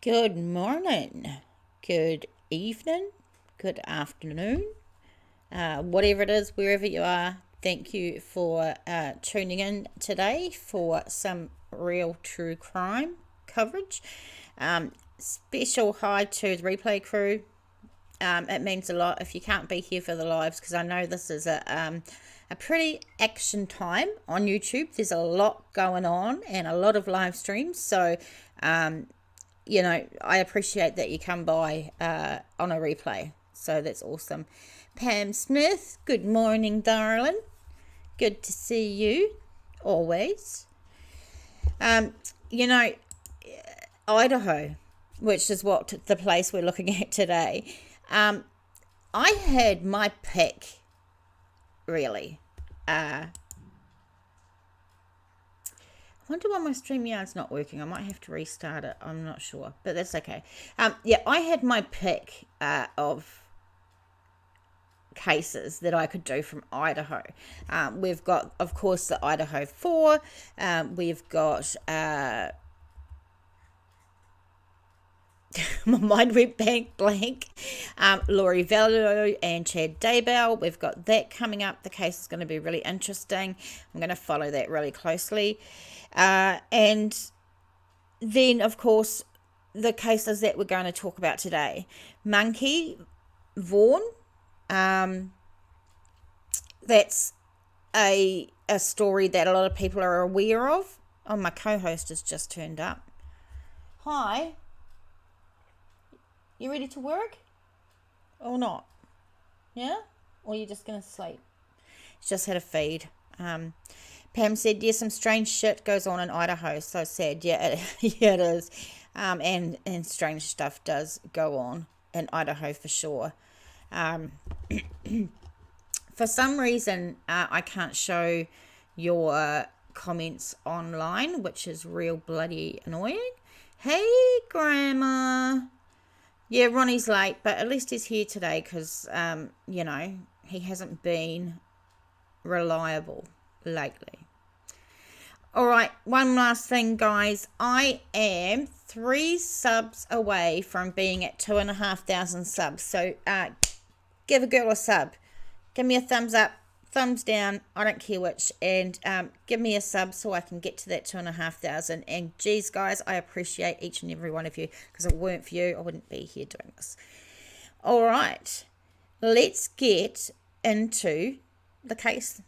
Good morning, good evening, good afternoon, whatever it is, wherever you are. Thank you for tuning in today for some real true crime coverage. Special hi to the replay crew. It means a lot if you can't be here for the lives, because I know this is a pretty action time on YouTube. There's a lot going on and a lot of live streams, so I appreciate that you come by on a replay. So that's awesome. Pam Smith, good morning, darling. Good to see you, always. Idaho, which is what the place we're looking at today. I had my pick, really. I wonder why my StreamYard's not working. I might have to restart it. I'm not sure, but that's okay. I had my pick of cases that I could do from Idaho. We've got, of course, the Idaho 4. We've got... my mind went blank. Laurie Vallow and Chad Daybell. We've got that coming up. The case is going to be really interesting. I'm going to follow that really closely. And then, of course, the cases that we're going to talk about today. Monkey Vaughan. That's a story that a lot of people are aware of. Oh, my co-host has just turned up. Hi. You ready to work? Or not? Yeah? Or you just going to sleep? Just had a feed. Pam said, yeah, some strange shit goes on in Idaho. So sad. Yeah, it is. And strange stuff does go on in Idaho for sure. For some reason, I can't show your comments online, which is real bloody annoying. Hey, Grandma. Yeah, Ronnie's late, but at least he's here today because, he hasn't been reliable lately. All right, one last thing, guys. I am 3 subs away from being at 2,500 subs. So give a girl a sub. Give me a thumbs up, thumbs down. I don't care which. And give me a sub so I can get to that 2,500. And geez, guys, I appreciate each and every one of you, because if it weren't for you, I wouldn't be here doing this. All right, let's get into the case.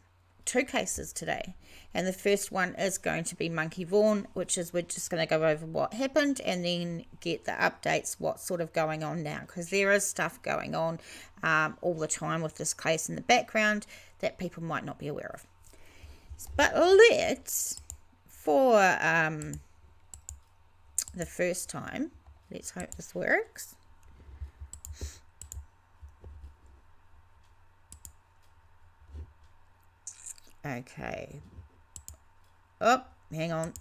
2 cases today. And the first one is going to be Monkey Vaughan, which is we're just going to go over what happened and then get the updates, what's sort of going on now. Because there is stuff going on all the time with this case in the background that people might not be aware of. But let's, for the first time, let's hope this works. Okay. Oh, hang on.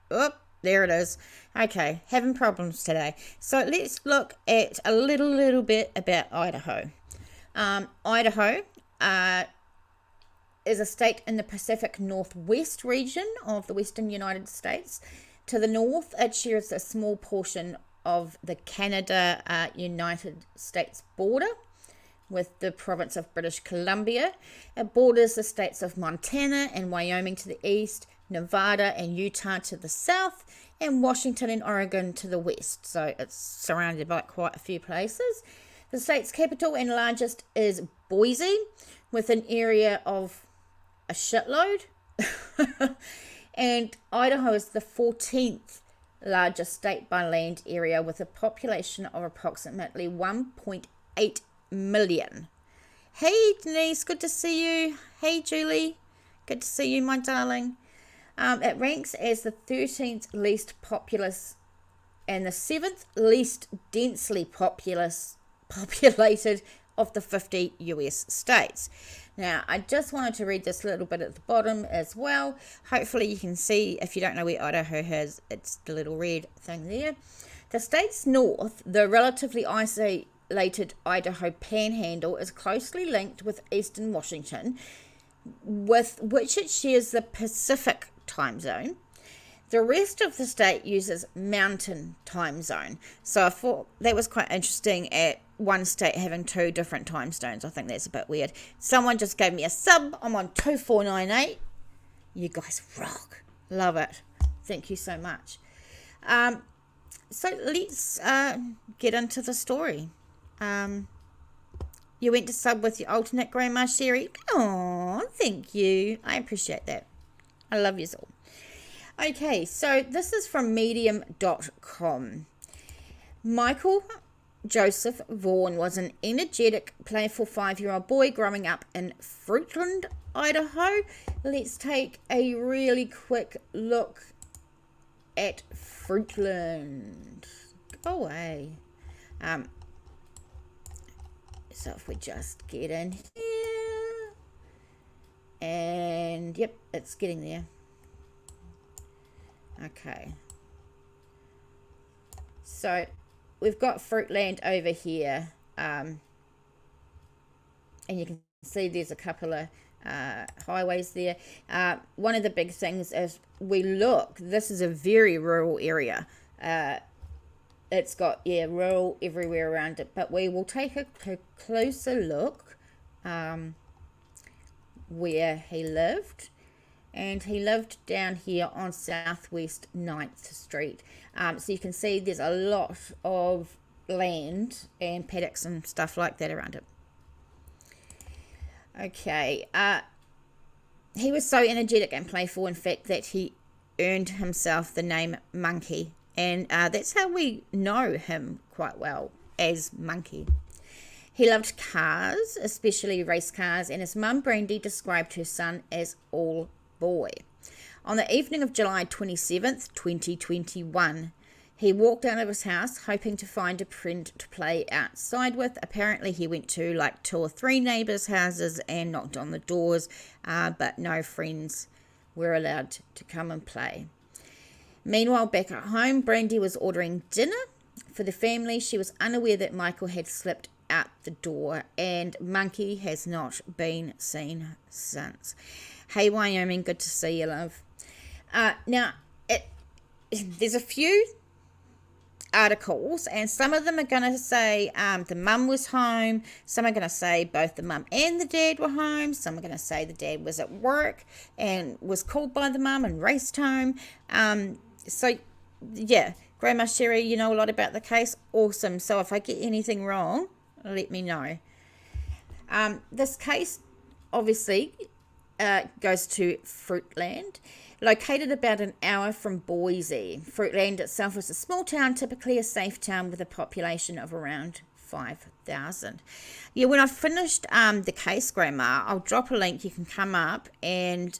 Oh, there it is. Okay, having problems today. So let's look at a little bit about Idaho. Idaho is a state in the Pacific Northwest region of the western United States. To the north, it shares a small portion of the Canada-United States border with the province of British Columbia. It borders the states of Montana and Wyoming to the east, Nevada and Utah to the south, and Washington and Oregon to the west. So it's surrounded by quite a few places. The state's capital and largest is Boise, with an area of a shitload. And Idaho is the 14th largest state by land area, with a population of approximately 1.8 million. Hey Denise, good to see you. Hey Julie, good to see you, my darling. It ranks as the 13th least populous and the 7th least densely populated of the 50 US states. Now, I just wanted to read this little bit at the bottom as well. Hopefully you can see, if you don't know where Idaho is, it's the little red thing there. The state's north, the relatively isolated Idaho panhandle, is closely linked with eastern Washington, with which it shares the Pacific time zone. The rest of the state uses mountain time zone. So I thought that was quite interesting at one state having 2 different time zones. I think that's a bit weird. Someone just gave me a sub. I'm on 2498. You guys rock. Love it. Thank you so much. So let's get into the story. You went to sub with your alternate, Grandma Sherry. Oh, thank you. I appreciate that. I love you all. Okay, so this is from medium.com. Michael Joseph Vaughan was an energetic, playful 5-year-old boy growing up in Fruitland, Idaho. Let's take a really quick look at Fruitland. Go away. So if we just get in here, and yep, it's getting there. Okay, so we've got Fruitland over here, and you can see there's a couple of highways there. One of the big things is this is a very rural area. It's got, rural everywhere around it, but we will take a closer look where he lived. And he lived down here on Southwest 9th Street. So you can see there's a lot of land and paddocks and stuff like that around it. Okay. He was so energetic and playful, in fact, that he earned himself the name Monkey. And that's how we know him quite well, as Monkey. He loved cars, especially race cars, and his mum, Brandy, described her son as all boy. On the evening of July 27th, 2021, he walked out of his house hoping to find a friend to play outside with. Apparently he went to like 2 or 3 neighbours' houses and knocked on the doors, but no friends were allowed to come and play. Meanwhile, back at home, Brandy was ordering dinner for the family. She was unaware that Michael had slipped out the door, and Monkey has not been seen since. Hey, Wyoming, good to see you, love. Now, there's a few articles, and some of them are going to say the mum was home. Some are going to say both the mum and the dad were home. Some are going to say the dad was at work and was called by the mum and raced home. So, yeah, Grandma Sherry, you know a lot about the case. Awesome. So if I get anything wrong, let me know. This case, obviously, goes to Fruitland, located about an hour from Boise. Fruitland itself is a small town, typically a safe town with a population of around 5,000. Yeah, when I've finished the case, Grandma, I'll drop a link. You can come up and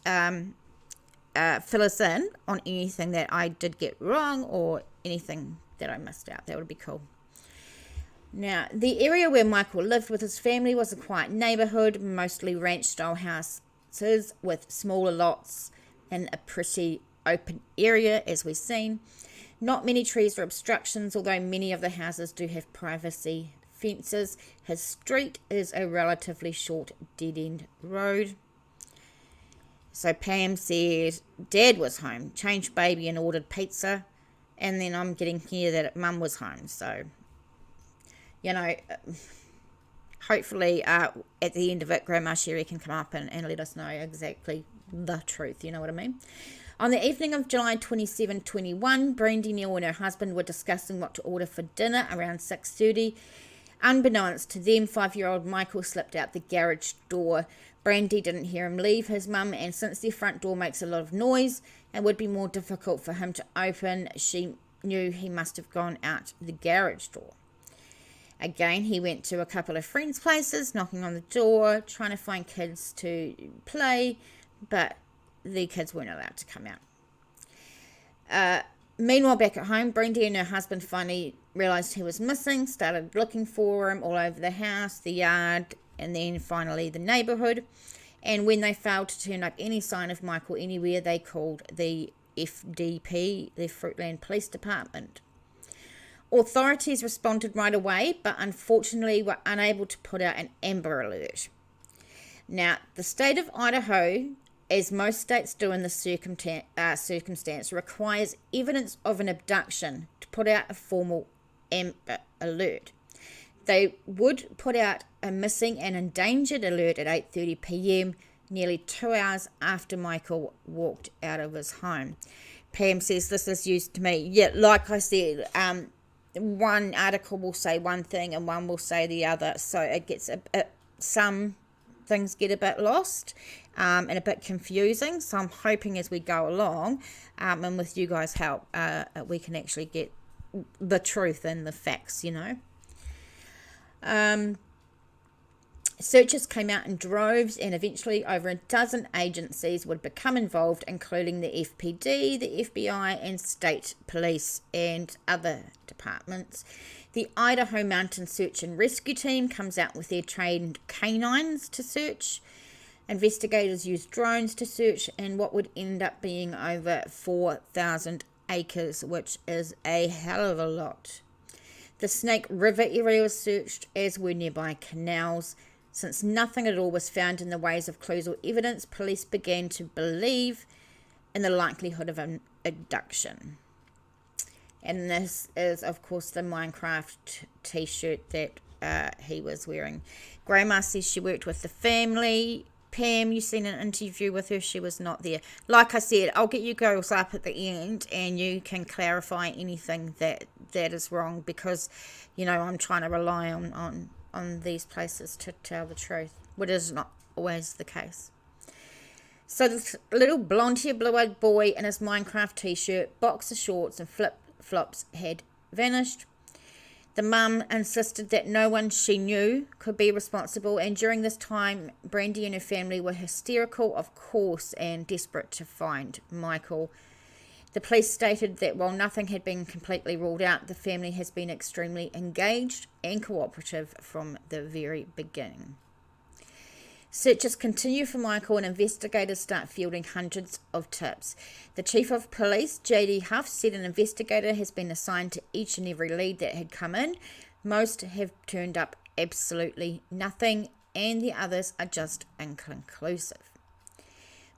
fill us in on anything that I did get wrong or anything that I missed out. That would be cool. Now, the area where Michael lived with his family was a quiet neighborhood, mostly ranch-style houses with smaller lots in a pretty open area, as we've seen. Not many trees or obstructions, although many of the houses do have privacy fences. His street is a relatively short dead-end road. So Pam said Dad was home, changed baby and ordered pizza, and then I'm getting here that Mum was home. So, you know, hopefully at the end of it, Grandma Sherry can come up and let us know exactly the truth, you know what I mean? On the evening of July 27, 21, Brandy, Neil and her husband were discussing what to order for dinner around 6:30. Unbeknownst to them, 5-year-old Michael slipped out the garage door. Brandy didn't hear him leave his mum, and since their front door makes a lot of noise and would be more difficult for him to open, she knew he must have gone out the garage door. Again, he went to a couple of friends' places, knocking on the door, trying to find kids to play, but the kids weren't allowed to come out. Meanwhile, back at home, Brandy and her husband finally realised he was missing, started looking for him all over the house, the yard, and then finally the neighbourhood. And when they failed to turn up any sign of Michael anywhere, they called the FDP, the Fruitland Police Department. Authorities responded right away, but unfortunately were unable to put out an Amber Alert. Now, the state of Idaho as most states do in this circumstance, requires evidence of an abduction to put out a formal Amber Alert. They would put out a missing and endangered alert at 8:30 p.m, nearly 2 hours after Michael walked out of his home. Pam says this is used to me. Yeah, like I said, one article will say one thing and one will say the other, so it gets some things get a bit lost and a bit confusing. So I'm hoping as we go along, and with you guys' help, we can actually get the truth and the facts, Searches came out in droves, and eventually over a dozen agencies would become involved, including the FPD, the FBI, and state police and other departments. The Idaho Mountain Search and Rescue Team comes out with their trained canines to search. Investigators used drones to search, and what would end up being over 4,000 acres, which is a hell of a lot. The Snake River area was searched, as were nearby canals. Since nothing at all was found in the ways of clues or evidence, police began to believe in the likelihood of an abduction. And this is, of course, the Minecraft t-shirt that he was wearing. Grandma says she worked with the family. Pam, you seen an interview with her. She was not there. Like I said, I'll get you girls up at the end and you can clarify anything that is wrong, because, I'm trying to rely on these places to tell the truth, which is not always the case. So this little blonde-haired, blue-eyed boy in his Minecraft t-shirt, boxer shorts and flip-flops had vanished. The mum insisted that no one she knew could be responsible, and during this time, Brandy and her family were hysterical, of course, and desperate to find Michael. The police stated that while nothing had been completely ruled out, the family has been extremely engaged and cooperative from the very beginning. Searches continue for Michael, and investigators start fielding hundreds of tips. The Chief of Police, J.D. Huff, said an investigator has been assigned to each and every lead that had come in. Most have turned up absolutely nothing, and the others are just inconclusive.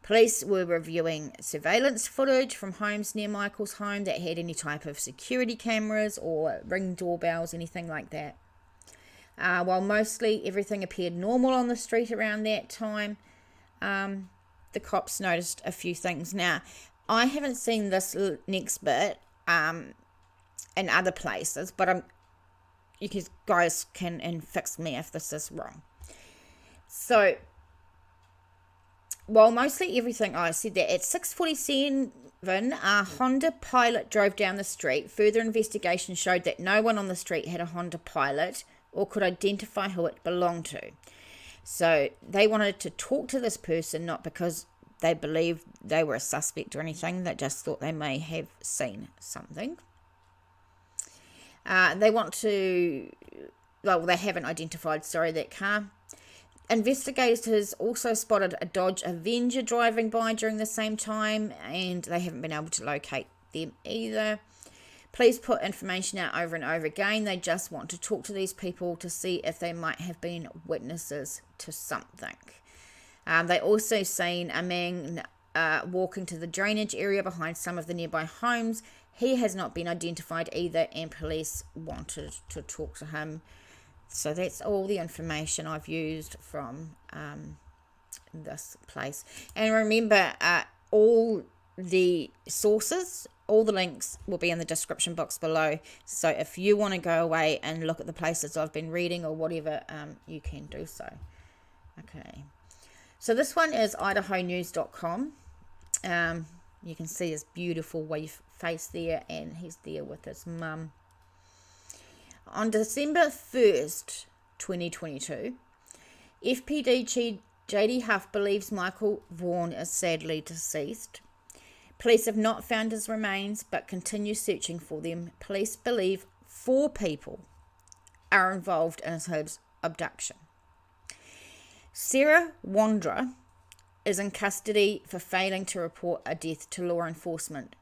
Police were reviewing surveillance footage from homes near Michael's home that had any type of security cameras or ring doorbells, anything like that. While mostly everything appeared normal on the street around that time, the cops noticed a few things. Now, I haven't seen this next bit in other places, but you guys can fix me if this is wrong. So, while mostly everything, I said that at 6:47, a Honda Pilot drove down the street. Further investigation showed that no one on the street had a Honda Pilot or could identify who it belonged to. So they wanted to talk to this person, not because they believed they were a suspect or anything. They just thought they may have seen something. They haven't identified, that car. Investigators also spotted a Dodge Avenger driving by during the same time, and they haven't been able to locate them either. Police put information out over and over again. They just want to talk to these people to see if they might have been witnesses to something. They also seen a man walking to the drainage area behind some of the nearby homes. He has not been identified either, and police wanted to talk to him. So that's all the information I've used from this place. And remember, all the sources, all the links will be in the description box below. So if you want to go away and look at the places I've been reading or whatever, you can do so. Okay. So this one is idahonews.com. You can see his beautiful wave face there, and he's there with his mum. On December 1st, 2022, FPD Chief J.D. Huff believes Michael Vaughan is sadly deceased. Police have not found his remains but continue searching for them. Police believe 4 people are involved in his abduction. Sarah Wandra is in custody for failing to report a death to law enforcement.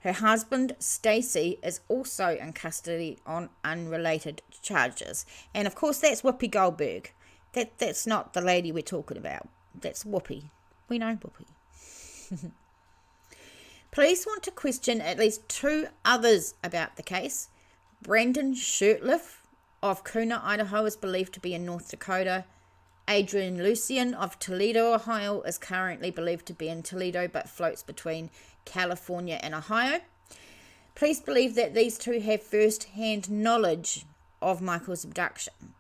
Her husband, Stacey, is also in custody on unrelated charges. And of course, that's Whoopi Goldberg. That's not the lady we're talking about. That's Whoopi. We know Whoopi. Police want to question at least 2 others about the case. Brandon Shurtleff of Kuna, Idaho, is believed to be in North Dakota. Adrian Lucian of Toledo, Ohio, is currently believed to be in Toledo but floats between California and Ohio. Police believe that these 2 have first-hand knowledge of Michael's abduction.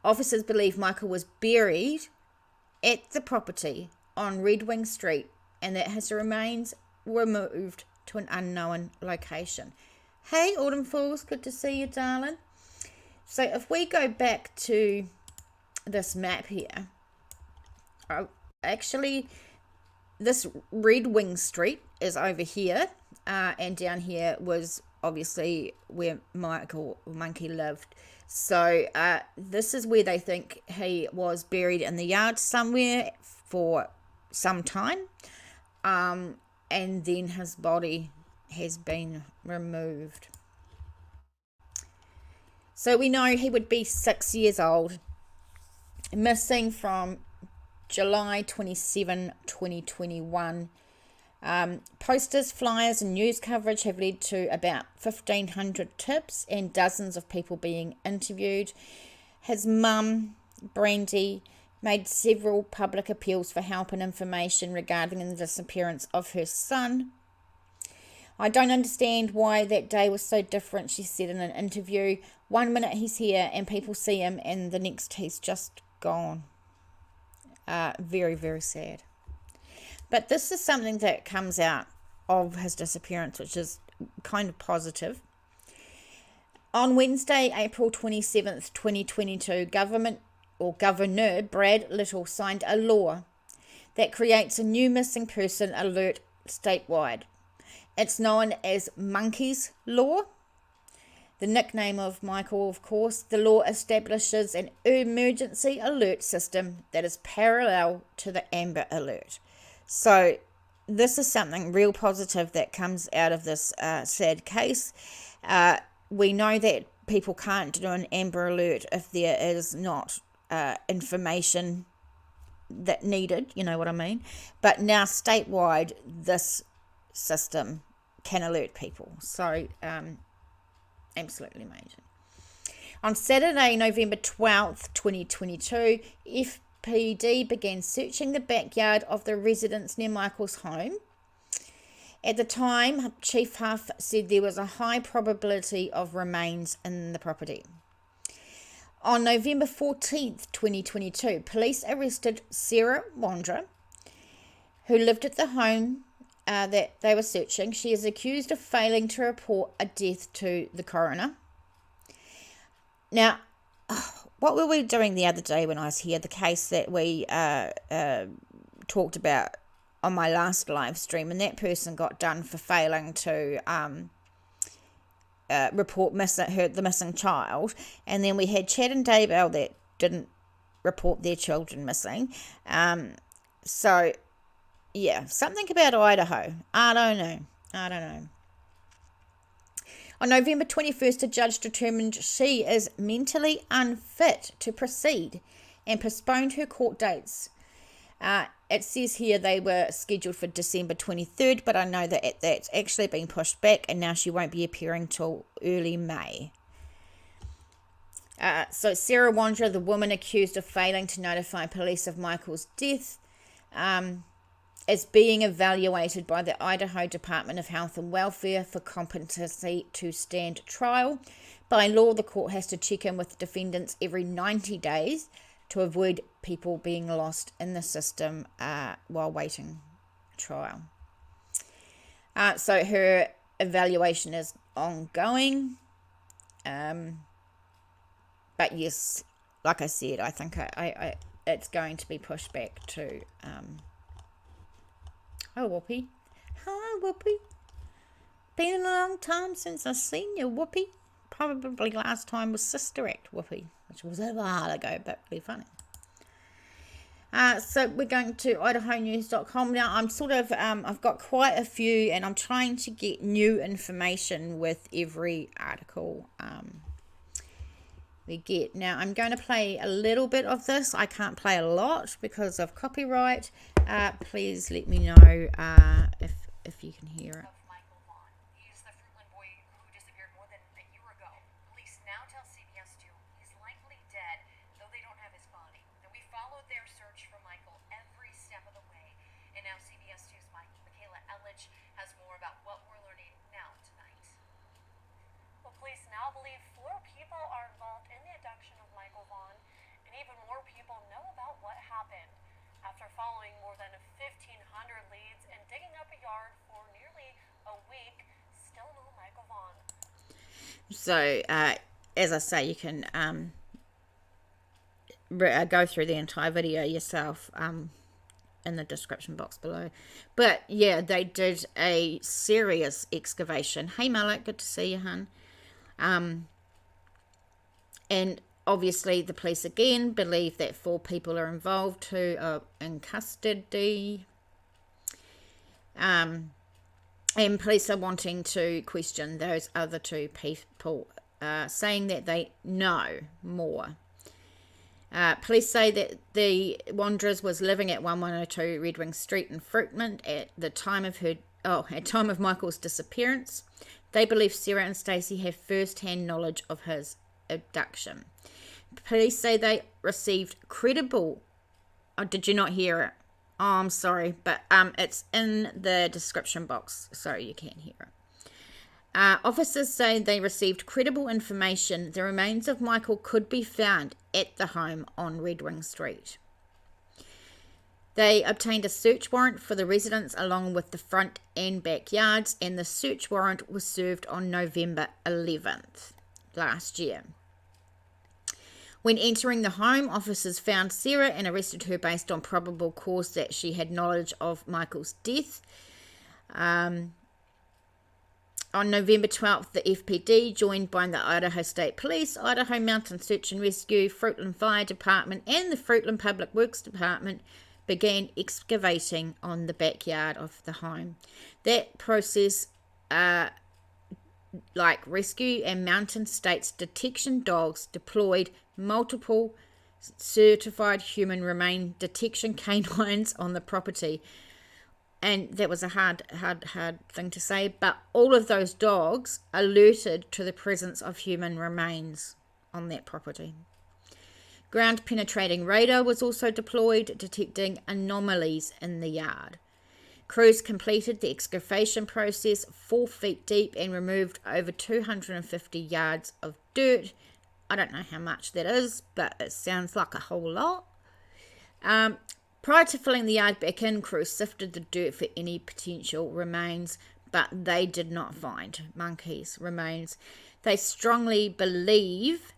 Officers believe Michael was buried at the property on Red Wing Street and that his remains were moved to an unknown location. Hey, Autumn Falls, good to see you, darling. So if we go back to this map here, actually, this Red Wing Street is over here, and down here was obviously where Michael Monkey lived. So this is where they think he was buried in the yard somewhere for some time, and then his body has been removed. So we know he would be 6 years old, missing from July 27, 2021. Posters, flyers and news coverage have led to about 1,500 tips and dozens of people being interviewed. His mum, Brandy, made several public appeals for help and information regarding the disappearance of her son. I don't understand why that day was so different, she said in an interview. 1 minute he's here and people see him and the next he's just gone. Very, very sad. But this is something that comes out of his disappearance, which is kind of positive. On Wednesday, April 27th, 2022, Governor Brad Little signed a law that creates a new missing person alert statewide. It's known as Monkey's Law, the nickname of Michael, of course. The law establishes an emergency alert system that is parallel to the Amber Alert. So this is something real positive that comes out of this sad case. We know that people can't do an Amber Alert if there is not information that needed, you know what I mean? But now statewide, this system can alert people. So absolutely amazing. On Saturday, November 12th, 2022, FPD began searching the backyard of the residence near Michael's home. At the time, Chief Huff said there was a high probability of remains in the property. On November 14th, 2022, police arrested Sarah Wandra, who lived at the home that they were searching. She is accused of failing to report a death to the coroner. Now, what were we doing the other day when I was here? The case that we talked about on my last live stream, and that person got done for failing to report the missing child. And then we had Chad and Daybell that didn't report their children missing. So, yeah, something about Idaho. I don't know. On November 21st, a judge determined she is mentally unfit to proceed and postponed her court dates. It says here they were scheduled for December 23rd, but I know that that's actually been pushed back and now she won't be appearing till early May. So Sarah Wandra, the woman accused of failing to notify police of Michael's death, is being evaluated by the Idaho Department of Health and Welfare for competency to stand trial. By law, the court has to check in with defendants every 90 days to avoid people being lost in the system while waiting trial. So her evaluation is ongoing. But yes, like I said, I think it's going to be pushed back to... Oh, Whoopi. Hi, Whoopi. Been a long time since I've seen you, Whoopi. Probably last time was Sister Act, Whoopi, which was a while ago, but really funny. So we're going to idahonews.com now. I'm sort of, I've got quite a few, and I'm trying to get new information with every article we get. Now, I'm going to play a little bit of this. I can't play a lot because of copyright. Please let me know if you can hear it. Michael Vaughan. He is the Fruitland boy who disappeared more than a year ago. Police now tell CBS 2 he's likely dead, though they don't have his body. And we followed their search for Michael every step of the way. And now CBS 2's Michaela Elledge has more about what we're learning now tonight. Well, police now believe 4 people are involved in the abduction of Michael Vaughan, and even more people know about what happened. After following more than 1,500 leads and digging up a yard for nearly a week, still no Michael Vaughan. So, as I say, you can go through the entire video yourself in the description box below. But, yeah, they did a serious excavation. Hey, Malak, good to see you, hun. And obviously the police again believe that 4 people are involved who are in custody. And police are wanting to question those other 2 people, saying that they know more. Police say that the Wanderers was living at 1102 Red Wing Street in Fruitland at the time of Michael's disappearance. They believe Sarah and Stacey have first-hand knowledge of his abduction. Police say they received credible... Oh, did you not hear it? Oh, I'm sorry, but it's in the description box, so you can't hear it. Officers say they received credible information the remains of Michael could be found at the home on Red Wing Street. They obtained a search warrant for the residence along with the front and backyards, and the search warrant was served on November 11th last year. When entering the home, officers found Sarah and arrested her based on probable cause that she had knowledge of Michael's death. On November 12th, the FPD, joined by the Idaho State Police, Idaho Mountain Search and Rescue, Fruitland Fire Department, and the Fruitland Public Works Department, began excavating on the backyard of the home. That process, like rescue and mountain states detection dogs, deployed multiple certified human remain detection canines on the property. And that was a hard thing to say, but all of those dogs alerted to the presence of human remains on that property. Ground penetrating radar was also deployed, detecting anomalies in the yard. Crews completed the excavation process 4 feet deep and removed over 250 yards of dirt. I don't know how much that is, but it sounds like a whole lot. Prior to filling the yard back in, crews sifted the dirt for any potential remains, but they did not find monkeys' remains. They strongly believe,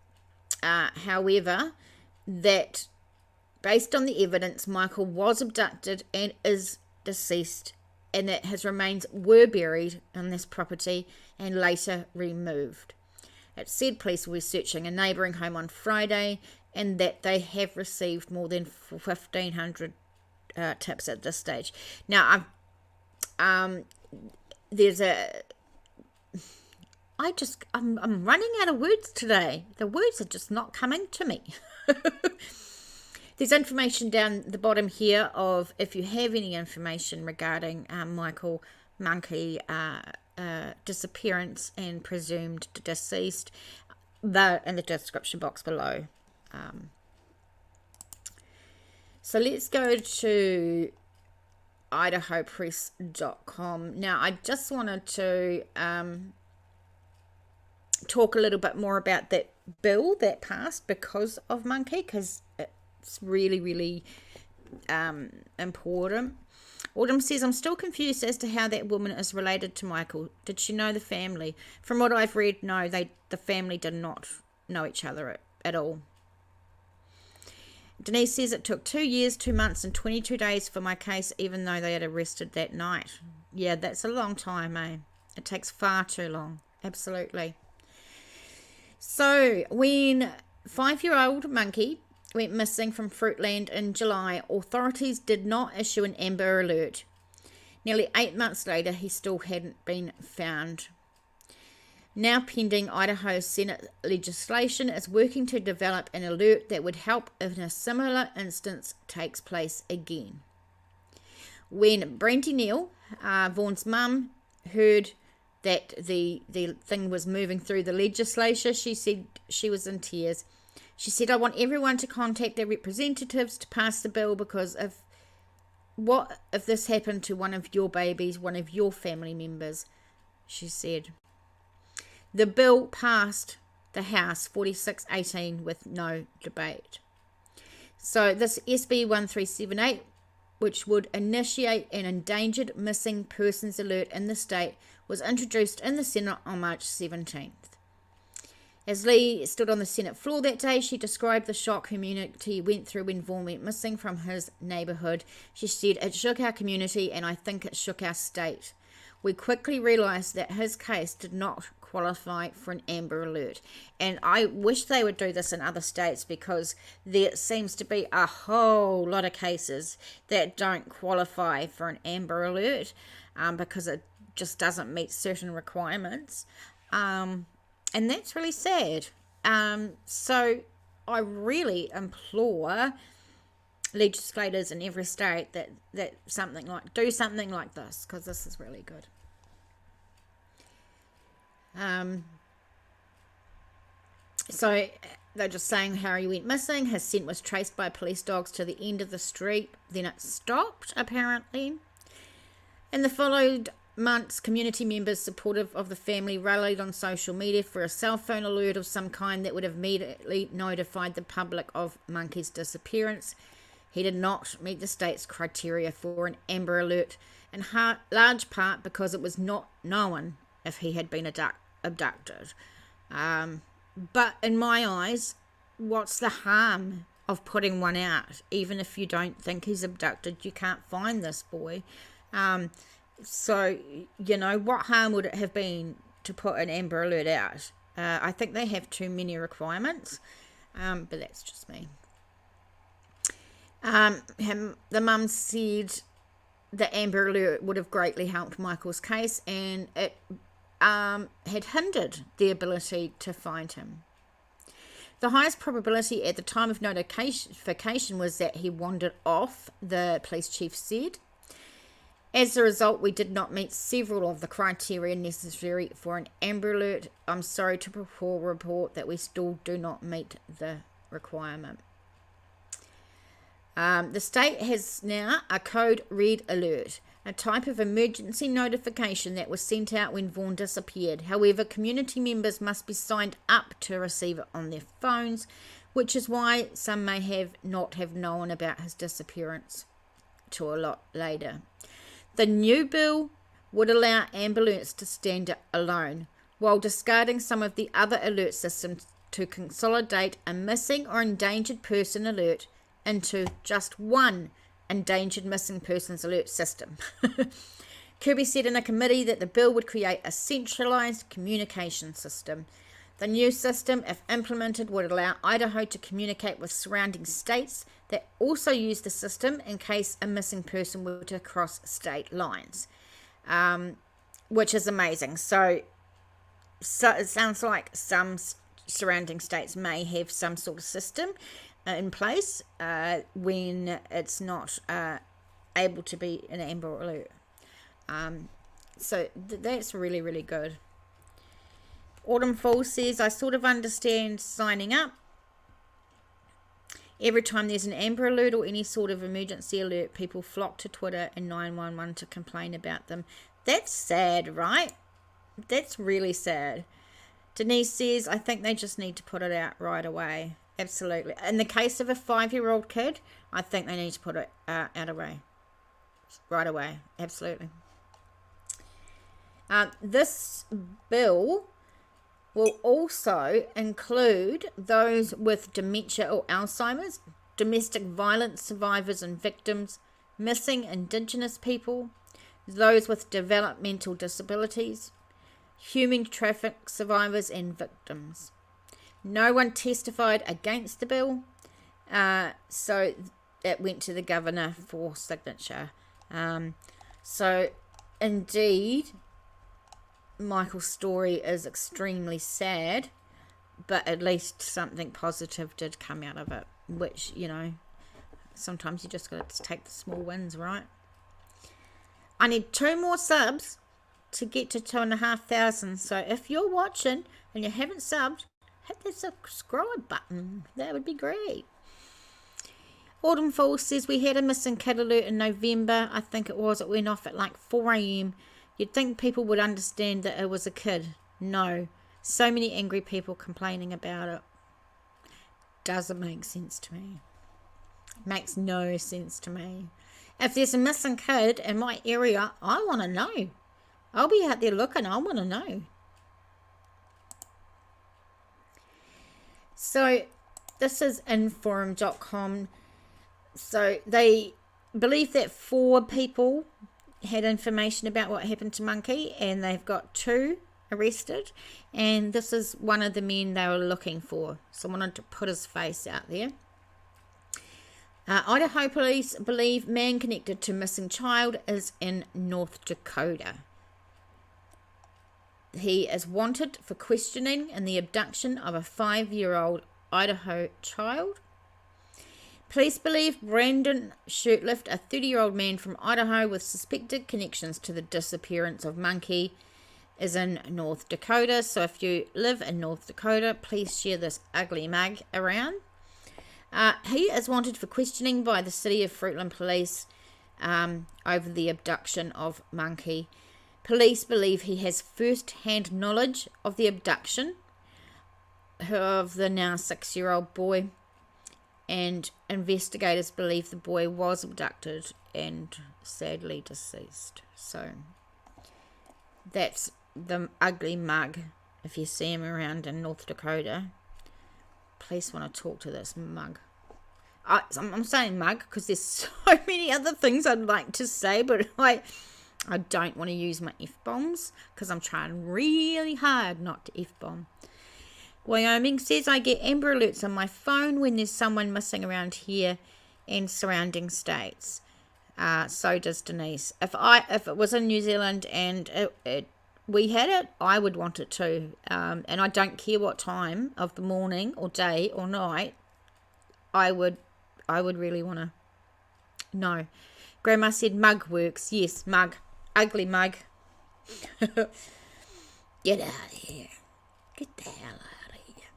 however, that based on the evidence, Michael was abducted and is deceased, and that his remains were buried on this property and later removed. It said police were searching a neighbouring home on Friday, and that they have received more than 1,500 tips at this stage. Now, I'm running out of words today. The words are just not coming to me. There's information down the bottom here of if you have any information regarding Michael Monkey disappearance and presumed deceased, they're in the description box below. So let's go to idahopress.com. Now, I just wanted to talk a little bit more about that bill that passed because of Monkey, because it's really, really important. Autumn says, I'm still confused as to how that woman is related to Michael. Did she know the family? From what I've read, no, the family did not know each other at all. Denise says it took 2 years, 2 months, and 22 days for my case, even though they had arrested that night. Yeah, that's a long time, eh? It takes far too long. Absolutely. So, when 5-year-old Monkey went missing from Fruitland in July, authorities did not issue an Amber Alert. Nearly 8 months later, he still hadn't been found. now pending Idaho Senate legislation, is working to develop an alert that would help if a similar instance takes place again. When Brandy Neal, Vaughan's mum, heard that the thing was moving through the legislature, she said she was in tears. She said, "I want everyone to contact their representatives to pass the bill, because if this happened to one of your babies, one of your family members," she said. The bill passed the House 46-18 with no debate. So this SB 1378, which would initiate an endangered missing persons alert in the state, was introduced in the Senate on March 17th. As Lee stood on the Senate floor that day, she described the shock community went through when Vaughan went missing from his neighbourhood. She said, "It shook our community, and I think it shook our state. We quickly realised that his case did not qualify for an Amber Alert." And I wish they would do this in other states, because there seems to be a whole lot of cases that don't qualify for an Amber Alert because it just doesn't meet certain requirements. And that's really sad. So I really implore legislators in every state that do something like this, because this is really good. So they're just saying Harry went missing. His scent was traced by police dogs to the end of the street. Then it stopped, apparently. In the followed months, community members supportive of the family rallied on social media for a cell phone alert of some kind that would have immediately notified the public of Monkey's disappearance. He did not meet the state's criteria for an Amber Alert, in large part because it was not known if he had been abducted. But in my eyes, what's the harm of putting one out? Even if you don't think he's abducted, you can't find this boy. So, what harm would it have been to put an Amber Alert out? I think they have too many requirements, but that's just me. The mum said the Amber Alert would have greatly helped Michael's case, and it had hindered the ability to find him. The highest probability at the time of notification was that he wandered off, the police chief said. As a result, we did not meet several of the criteria necessary for an Amber Alert. I'm sorry to report that we still do not meet the requirement. The state has now a code red alert, a type of emergency notification that was sent out when Vaughan disappeared. However, community members must be signed up to receive it on their phones, which is why some may not have known about his disappearance till a lot later. The new bill would allow Amber Alerts to stand alone, while discarding some of the other alert systems to consolidate a missing or endangered person alert into just one endangered missing persons alert system. Kirby said in a committee that the bill would create a centralized communication system. The new system, if implemented, would allow Idaho to communicate with surrounding states that also use the system in case a missing person were to cross state lines, which is amazing. So it sounds like some surrounding states may have some sort of system in place when it's not able to be an Amber Alert. So that's really, really good. Autumn Fall says, I sort of understand signing up. Every time there's an Amber Alert or any sort of emergency alert, people flock to Twitter and 911 to complain about them. That's sad, right? That's really sad. Denise says, I think they just need to put it out right away. Absolutely. In the case of a 5-year-old kid, I think they need to put it out right away. Absolutely. This bill will also include those with dementia or Alzheimer's, domestic violence survivors and victims, missing Indigenous people, those with developmental disabilities, human traffic survivors and victims. No one testified against the bill, so it went to the governor for signature. So indeed, Michael's story is extremely sad, but at least something positive did come out of it, which, sometimes you just got to take the small wins, right? I need 2 more subs to get to 2,500. So if you're watching and you haven't subbed, hit the subscribe button. That would be great. Autumn Fall says, we had a missing kid alert in November. I think it was. It went off at like 4 a.m. You'd think people would understand that it was a kid. No. So many angry people complaining about it. Doesn't make sense to me. Makes no sense to me. If there's a missing kid in my area, I want to know. I'll be out there looking. I want to know. So this is inform.com. So they believe that 4 people had information about what happened to Monkey, and they've got 2 arrested, and this is one of the men they were looking for. So I wanted to put his face out there. Idaho police believe man connected to missing child is in North Dakota. He is wanted for questioning in the abduction of a 5-year-old Idaho child. Police believe Brandon Shurtlift, a 30-year-old man from Idaho with suspected connections to the disappearance of Monkey, is in North Dakota. So if you live in North Dakota, please share this ugly mug around. He is wanted for questioning by the city of Fruitland Police over the abduction of Monkey. Police believe he has first-hand knowledge of the abduction of the now 6-year-old boy, and investigators believe the boy was abducted and sadly deceased. So that's the ugly mug. If you see him around in North Dakota, please want to talk to this mug. I'm saying mug because there's so many other things I'd like to say, but I don't want to use my F-bombs because I'm trying really hard not to F-bomb. Wyoming says, I get Amber Alerts on my phone when there's someone missing around here and surrounding states. So does Denise. If it was in New Zealand and we had it, I would want it too. And I don't care what time of the morning or day or night. I would really want to know. Grandma said mug works. Yes, mug. Ugly mug. Get out of here. Get the hell out of here.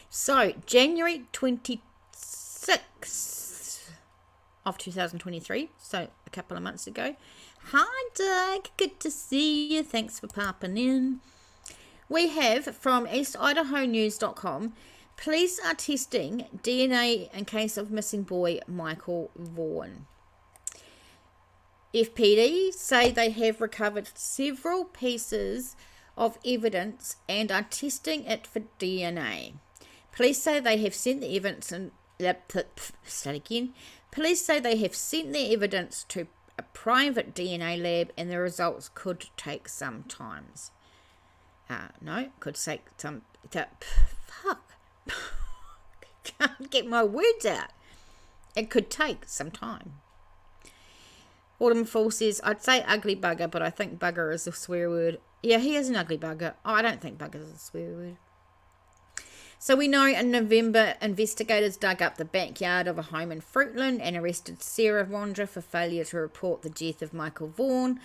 So, January 26th of 2023. So, a couple of months ago. Hi, Doug. Good to see you. Thanks for popping in. We have from eastidahonews.com. Police are testing DNA in case of missing boy Michael Vaughan. FPD say they have recovered several pieces of evidence and are testing it for DNA. Police say they have sent the evidence Police say they have sent their evidence to a private DNA lab, and the results could take some time. Could take some. Fuck. Can't get my words out. It could take some time. Autumn Fall says, I'd say ugly bugger, but I think bugger is a swear word. Yeah, he is an ugly bugger. Oh, I don't think bugger is a swear word. So we know in November, investigators dug up the backyard of a home in Fruitland and arrested Sarah Wandra for failure to report the death of Michael Vaughan.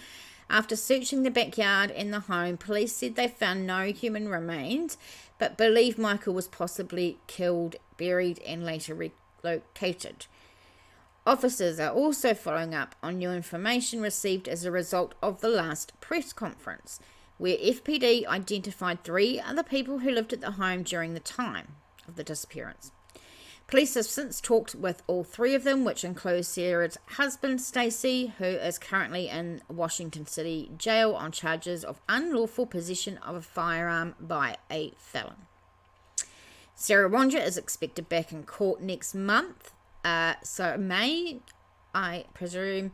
After searching the backyard and the home, police said they found no human remains, but believe Michael was possibly killed, buried, and later relocated. Officers are also following up on new information received as a result of the last press conference, where FPD identified 3 other people who lived at the home during the time of the disappearance. Police have since talked with all 3 of them, which includes Sarah's husband, Stacey, who is currently in Washington City jail on charges of unlawful possession of a firearm by a felon. Sarah Wandra is expected back in court next month, so May, I presume.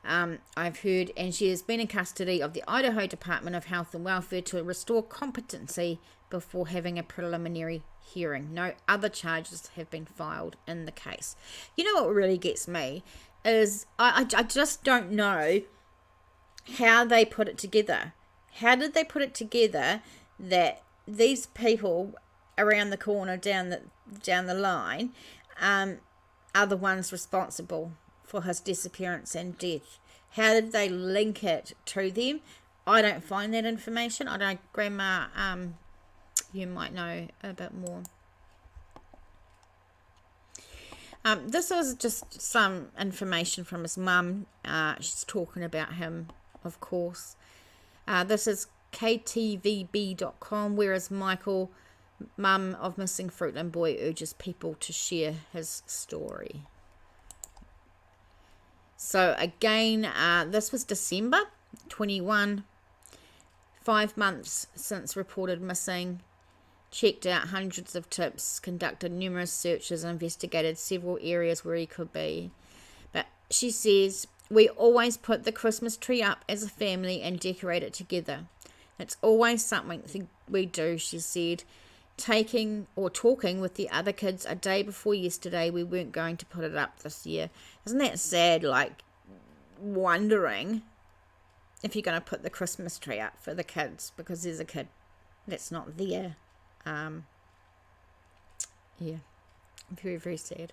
I've heard, and she has been in custody of the Idaho Department of Health and Welfare to restore competency before having a preliminary hearing. No other charges have been filed in the case. You know what really gets me is I just don't know how they put it together. How did they put it together that these people around the corner down the line are the ones responsible for his disappearance and death? How did they link it to them? I don't find that information. I don't. Grandma, you might know a bit more. This was just some information from his mum. She's talking about him, of course. This is ktvb.com, whereas Michael, mum of missing Fruitland boy, urges people to share his story. So again, this was December 21, 5 months since reported missing. Checked out hundreds of tips, conducted numerous searches, investigated several areas where he could be. But she says, we always put the Christmas tree up as a family and decorate it together. It's always something we do, she said. Talking with the other kids a day before yesterday, we weren't going to put it up this year. Isn't that sad, like wondering if you're going to put the Christmas tree up for the kids because there's a kid that's not there. Yeah, very, very sad.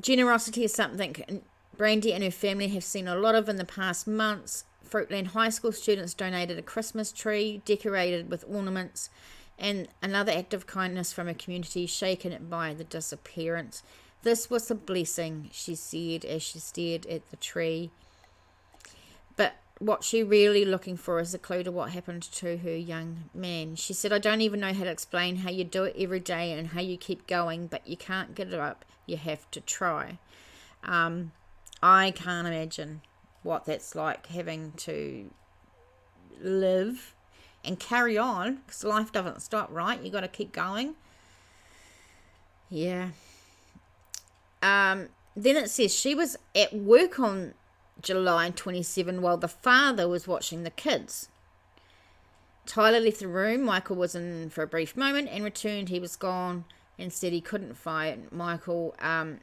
Generosity is something Brandy and her family have seen a lot of in the past months. Fruitland High School students donated a Christmas tree decorated with ornaments, and another act of kindness from a community shaken by the disappearance. This was a blessing, she said as she stared at the tree. But what she really looking for is a clue to what happened to her young man. She said, I don't even know how to explain how you do it every day and how you keep going, but you can't give it up. You have to try. I can't imagine what that's like, having to live and carry on, because life doesn't stop, right? You got to keep going. Yeah. Then it says she was at work on July 27 while the father was watching the kids. Tyler left the room. Michael was in for a brief moment and returned. He was gone and said he couldn't find Michael, and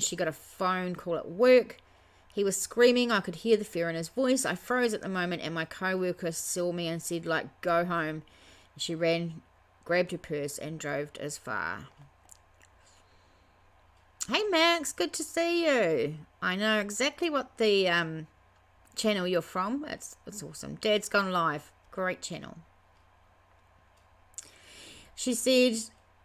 she got a phone call at work. He was screaming. I could hear the fear in his voice. I froze at the moment, and my co-worker saw me and said, like, go home. She ran, grabbed her purse and drove as far. Hey Max, good to see you. I know exactly what the channel you're from. It's awesome. Dad's Gone Live. Great channel. She said,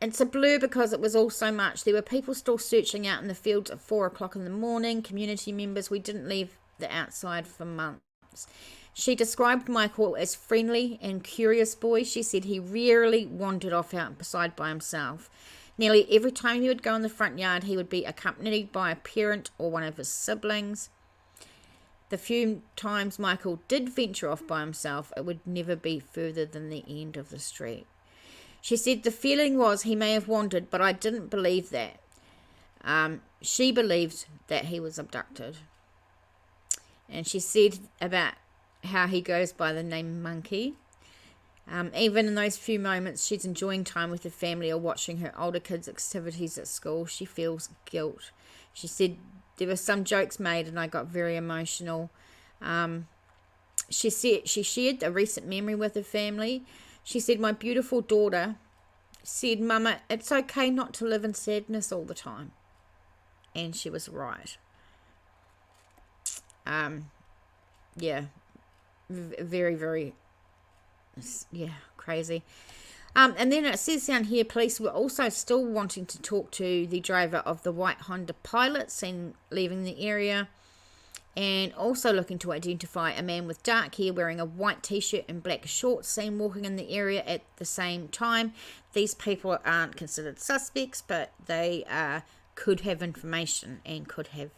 it's a blur because it was all so much. There were people still searching out in the fields at 4 o'clock in the morning. Community members. We didn't leave the outside for months. She described Michael as friendly and curious boy. She said he rarely wandered off outside by himself. Nearly every time he would go in the front yard, he would be accompanied by a parent or one of his siblings. The few times Michael did venture off by himself, it would never be further than the end of the street. She said the feeling was he may have wandered, but I didn't believe that. She believed that he was abducted. And she said about how he goes by the name Monkey. Even in those few moments she's enjoying time with the family or watching her older kids' activities at school, she feels guilt. She said there were some jokes made and I got very emotional. She said she shared a recent memory with her family. She said, my beautiful daughter said, Mama, it's okay not to live in sadness all the time. And she was right. Yeah, very, very, yeah, crazy. And then it says down here, police were also still wanting to talk to the driver of the white Honda Pilot seen leaving the area, and also looking to identify a man with dark hair wearing a white t-shirt and black shorts seen walking in the area at the same time. These people aren't considered suspects, but they could have information and could have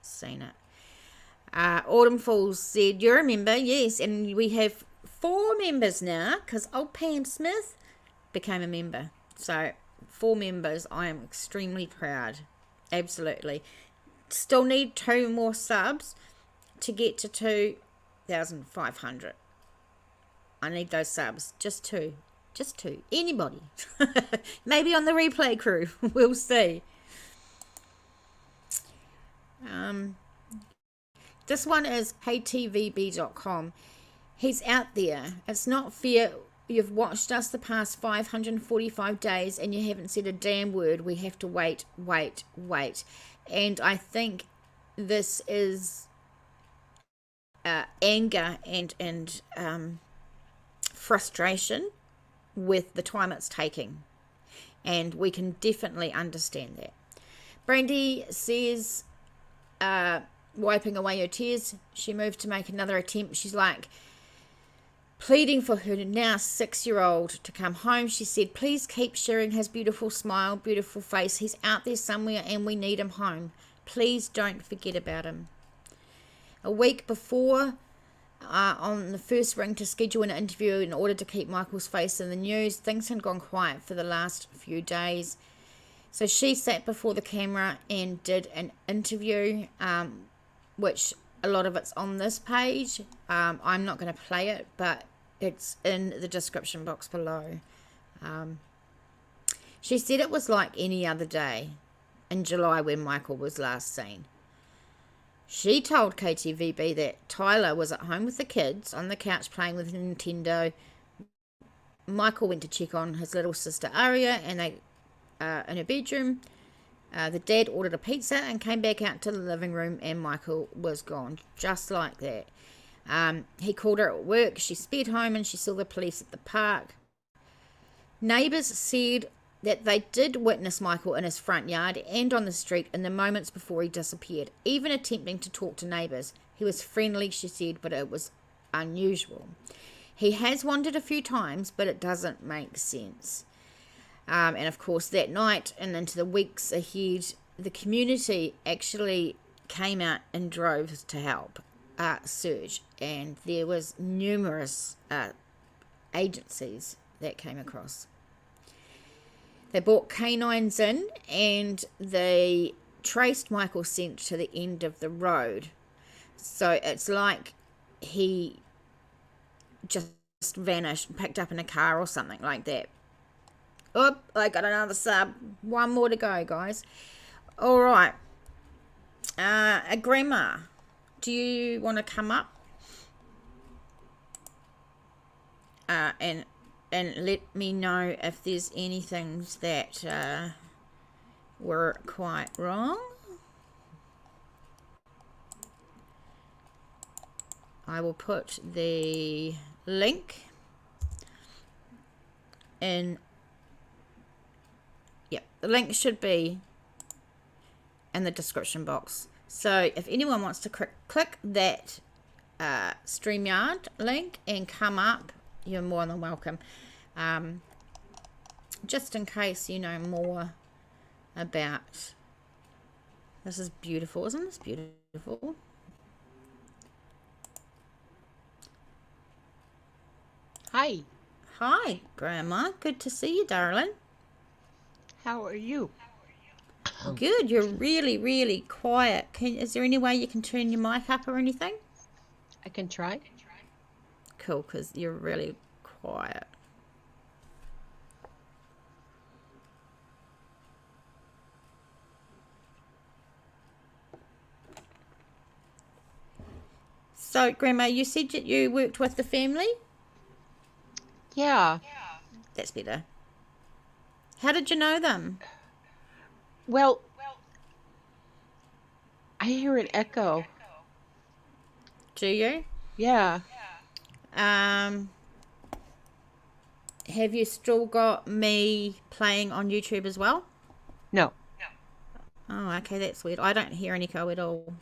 seen it. Autumn Falls said, you remember? Yes, and we have 4 members now because old Pam Smith became a member. So 4 members. I am extremely proud. Absolutely. Still need 2 more subs to get to 2,500. I need those subs. Just 2. Just 2. Anybody. Maybe on the replay crew. We'll see. This one is heytvb.com. He's out there. It's not fair. You've watched us the past 545 days and you haven't said a damn word. We have to wait. And I think this is anger and frustration with the time it's taking. And we can definitely understand that. Brandy says, wiping away her tears, she moved to make another attempt. She's like, pleading for her now 6-year-old to come home. She said, please keep sharing his beautiful smile, beautiful face. He's out there somewhere and we need him home. Please don't forget about him. A week before, on the first ring to schedule an interview in order to keep Michael's face in the news, things had gone quiet for the last few days. So she sat before the camera and did an interview, which a lot of it's on this page. I'm not going to play it, but it's in the description box below. She said it was like any other day in July when Michael was last seen. She told KTVB that Tyler was at home with the kids on the couch playing with Nintendo. Michael went to check on his little sister Aria and they in her bedroom. The dad ordered a pizza and came back out to the living room and Michael was gone, just like that. He called her at work. She sped home and she saw the police at the park. Neighbours said that they did witness Michael in his front yard and on the street in the moments before he disappeared, even attempting to talk to neighbours. He was friendly, she said, but it was unusual. He has wandered a few times, but it doesn't make sense. And of course, that night and into the weeks ahead, the community actually came out in droves to help search, and there was numerous agencies that came across. They brought canines in and they traced Michael's scent to the end of the road. So it's like he just vanished, picked up in a car or something like that. Oh, I got another sub. One more to go, guys. All right. Grandma, do you want to come up and let me know if there's any things that were quite wrong? I will put the link in. Yep, the link should be in the description box. So if anyone wants to click that StreamYard link and come up, you're more than welcome. Just in case you know more about. This is beautiful. Isn't this beautiful? Hi. Hi, Grandma. Good to see you, darling. How are you? Good. You're really, really quiet. Is there any way you can turn your mic up or anything? I can try. Cool, because you're really quiet. So, Grandma, you said that you worked with the family? Yeah. That's better. How did you know them? Well, I hear an echo. Do you? Yeah. Have you still got me playing on YouTube as well? No. Oh, okay, that's weird. I don't hear any echo at all.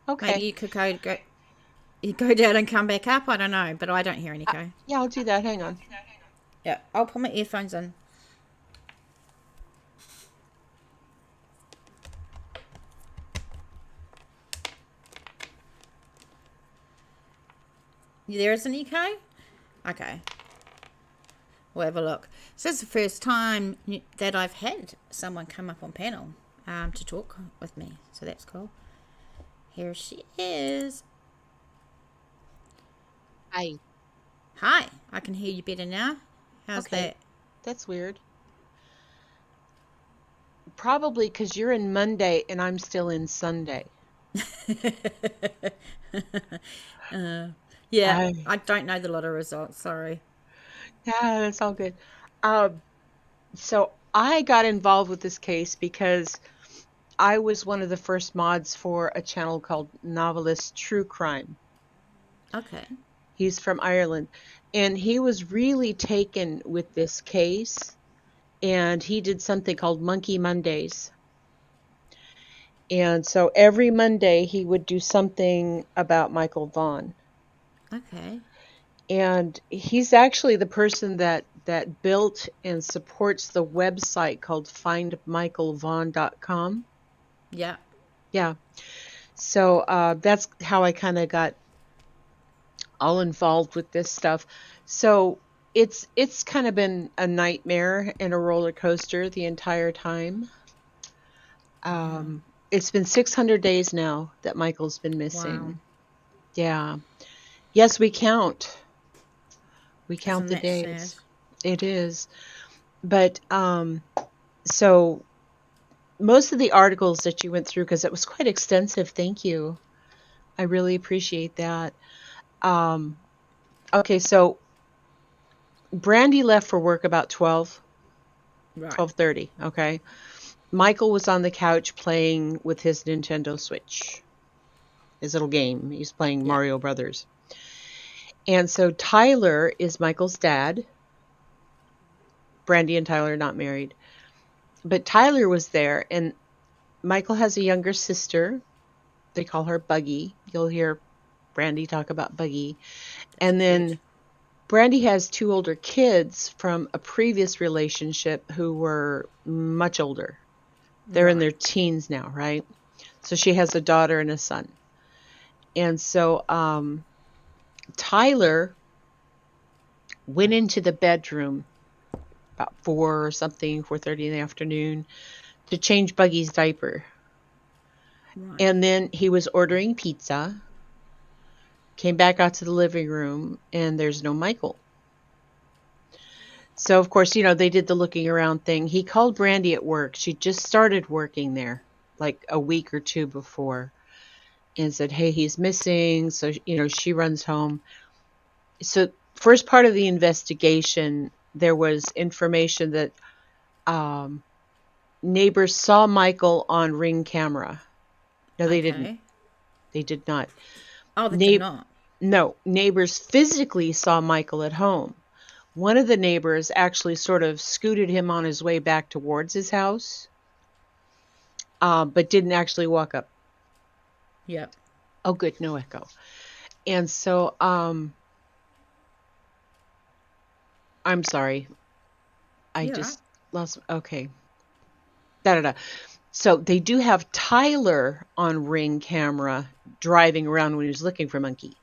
Okay. Maybe you could go down and come back up. I don't know, but I don't hear any echo. Yeah, I'll do that. Hang on. Yeah, I'll put my earphones in. There is an echo? Okay. We'll have a look. So this is the first time that I've had someone come up on panel to talk with me. So that's cool. Here she is. Hi. Hi. I can hear you better now. How's that? That's weird. Probably because you're in Monday and I'm still in Sunday. Yeah, I I don't know the lotto results. Sorry. Yeah, that's all good. Um, so I got involved with this case because I was one of the first mods for a channel called Novelist True Crime. Okay. He's from Ireland, and he was really taken with this case, and he did something called Monkey Mondays. And so every Monday he would do something about Michael Vaughan. Okay. And he's actually the person that built and supports the website called findmichaelvaughan.com. Yeah. Yeah. So that's how I kind of got all involved with this stuff. So it's kind of been a nightmare and a roller coaster the entire time. It's been 600 days now that Michael's been Wow. missing. Yeah. Yes, we count. We count Isn't the that sad? days. It is. But so most of the articles that you went through, because it was quite extensive, thank you. I really appreciate that. Um, okay, so Brandy left for work about Right. 12:30, okay? Michael was on the couch playing with his Nintendo Switch, his little game. He's playing Yeah. Mario Brothers. And so Tyler is Michael's dad. Brandy and Tyler are not married. But Tyler was there, and Michael has a younger sister. They call her Buggy. You'll hear Brandy talk about Buggy. That's And cute. then Brandy has two older kids from a previous relationship who were much older. They're in Right. their teens now, right? So she has a daughter and a son. And so Tyler went into the bedroom about 4 or something, 4:30 in the afternoon to change Buggy's diaper. Right. And then he was ordering pizza, came back out to the living room, and there's no Michael. So, of course, they did the looking around thing. He called Brandy at work. She just started working there like a week or two before and said, hey, he's missing. So, she runs home. So, first part of the investigation, there was information that neighbors saw Michael on Ring camera. No, they didn't. Okay. They did not. Oh, they did not. No, neighbors physically saw Michael at home. One of the neighbors actually sort of scooted him on his way back towards his house, but didn't actually walk up. Yep. Oh, good, no echo. And so, I'm sorry. I You're just right. lost. Okay. Da da da. So they do have Tyler on Ring camera driving around when he was looking for Monkey.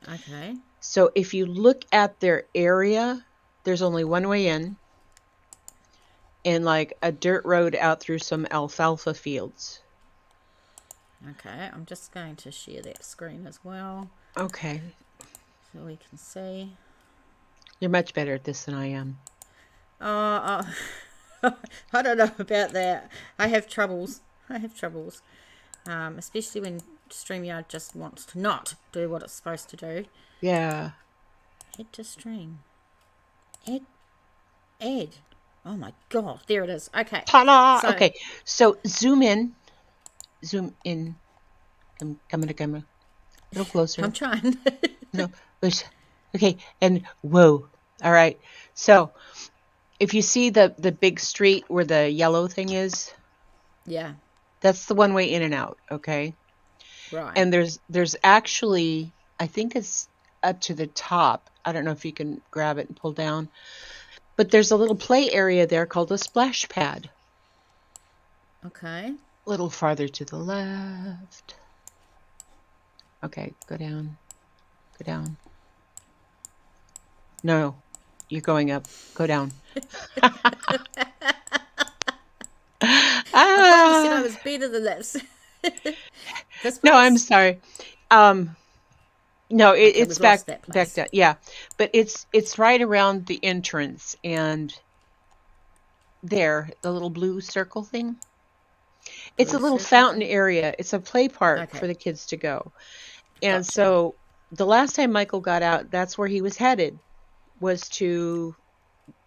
Okay. So if you look at their area, there's only one way in and like a dirt road out through some alfalfa fields. Okay. I'm just going to share that screen as well Okay. so we can see. You're much better at this than I am. Uh, I don't know about that. I have troubles. Especially when StreamYard just wants to not do what it's supposed to do. Yeah. Head to stream. Add. Oh my god, there it is. Okay. Ta-da! So, Okay. So zoom in. Zoom in. I'm coming to camera. A little closer. I'm trying. No. Okay. And whoa. All right. So if you see the big street where the yellow thing is, Yeah. that's the one way in and out. Okay. Right. And there's actually, I think it's up to the top. I don't know if you can grab it and pull down, but there's a little play area there called a splash pad. Okay. A little farther to the left. Okay, go down. Go down. No, you're going up. Go down. I thought you said I was better than this. This No, I'm place? sorry. No, Okay, it's we've lost that back place. down. Yeah, but it's right around the entrance, and there, the little blue circle thing. It's a little Lucid or fountain something? area. It's a play park for Okay, the kids to go. And gotcha. so the last time Michael got out, that's where he was headed, was to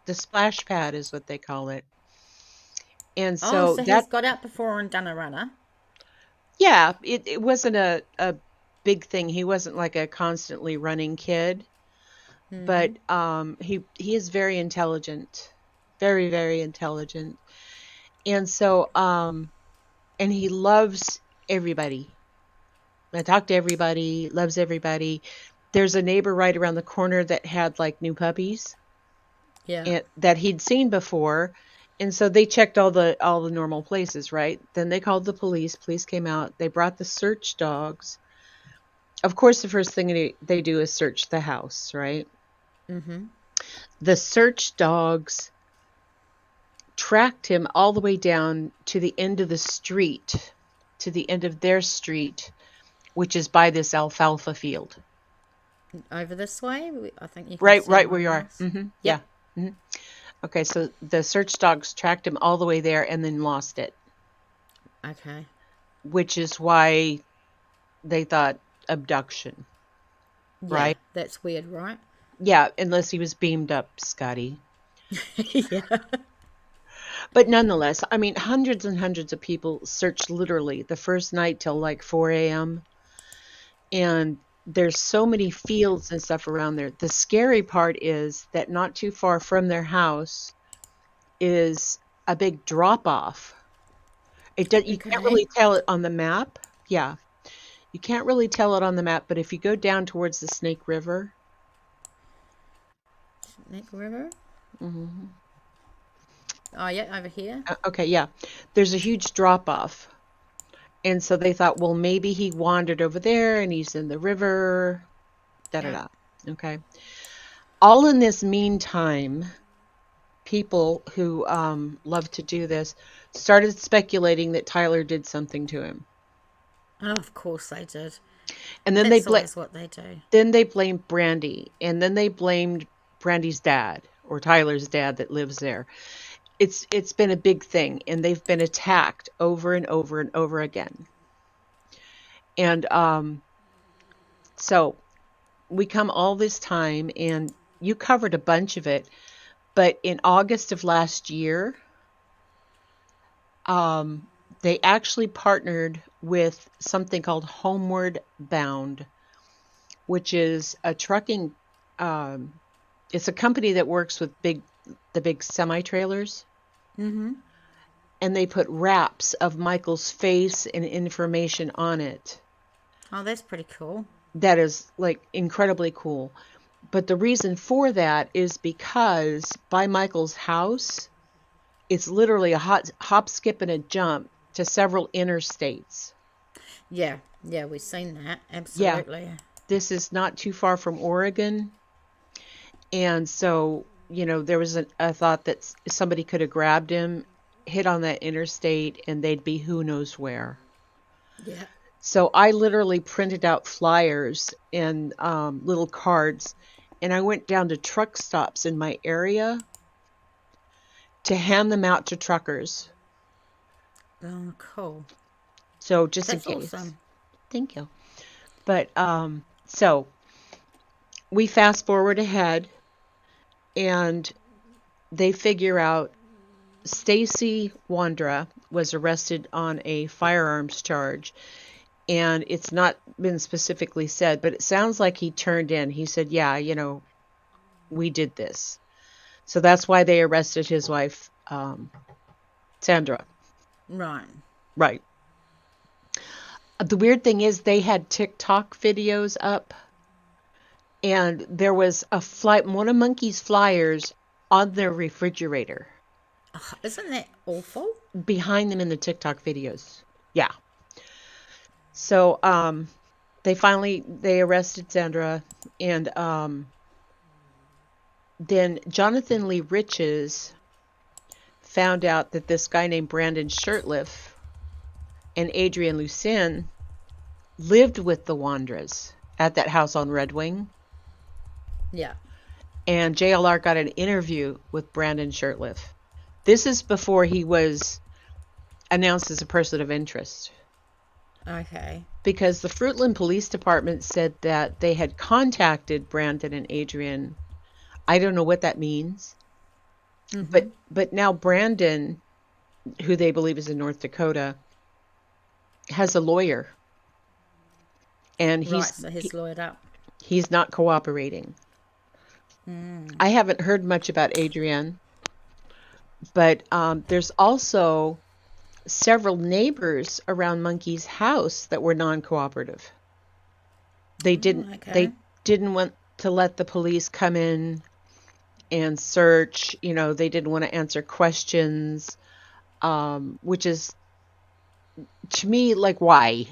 the splash pad is what they call it. And Oh, so so that, he's got out before and done a runner. yeah, it wasn't a big thing. He wasn't like a constantly running kid, but he is very intelligent. Very, very intelligent. And so and he loves everybody. I talk to everybody, loves everybody. There's a neighbor right around the corner that had like new puppies Yeah. and that he'd seen before. And so they checked all the normal places, right? Then they called the police. Police came out. They brought the search dogs. Of course, the first thing they do is search the house, right? The search dogs tracked him all the way down to the end of the street, to the end of their street, which is by this alfalfa field. Over this way, I think you can Right, see right my where you are. mouse. Yeah. Yep. Okay, so the search dogs tracked him all the way there and then lost it, Okay. which is why they thought abduction, Yeah, right? that's weird, right? Yeah, unless he was beamed up, Scotty. Yeah. But nonetheless, I mean, hundreds and hundreds of people searched literally the first night till like 4 a.m. And there's so many fields and stuff around there. The scary part is that not too far from their house is a big drop off. You can't Okay. really tell it on the map. Yeah, you can't really tell it on the map, but if you go down towards the Snake River, Snake River. Oh, yeah, over here. okay, yeah, there's a huge drop off. And so they thought, well, maybe he wandered over there and he's in the river, da da Yeah. da. Okay. All in this meantime, people who love to do this started speculating that Tyler did something to him. Oh, of course they did. And then That's always what they do. they blamed Brandy, and then they blamed Brandy's dad or Tyler's dad that lives there. It's been a big thing, and they've been attacked over and over and over again. And so we come all this time, and you covered a bunch of it, but in August of last year, they actually partnered with something called Homeward Bound, which is a trucking. It's a company that works with the big semi trailers, and they put wraps of Michael's face and information on it. Oh, that's pretty cool. That is like incredibly cool. But the reason for that is because by Michael's house, it's literally a hop, skip, and a jump to several interstates. Yeah. Yeah, we've seen that. Yeah, Absolutely. this is not too far from Oregon. And so, there was a thought that somebody could have grabbed him, hit on that interstate, and they'd be who knows where. Yeah. So I literally printed out flyers and little cards, and I went down to truck stops in my area to hand them out to truckers. Oh, cool. So just in That's case. awesome. Thank you. But so we fast forward ahead, and they figure out Stacy Wandra was arrested on a firearms charge. And it's not been specifically said, but it sounds like he turned in. He said, yeah, we did this. So that's why they arrested his wife, Sandra. Right. Right. The weird thing is they had TikTok videos up, and there was one of Monkey's flyers on their refrigerator Oh, isn't that awful? behind them in the TikTok videos. Yeah. So they arrested Sandra, and then Jonathan Lee Riches found out that this guy named Brandon Shirtliff and Adrienne Lucien lived with the Wandras at that house on Red Wing. Yeah. And JLR got an interview with Brandon Shirtliff. This is before he was announced as a person of interest. Okay. Because the Fruitland Police Department said that they had contacted Brandon and Adrian. I don't know what that means. But now Brandon, who they believe is in North Dakota, has a lawyer. And So he's lawyered up. he's not cooperating. I haven't heard much about Adrian, but there's also several neighbors around Monkey's house that were non-cooperative. They didn't want to let the police come in and search. They didn't want to answer questions, which is, to me, like, why?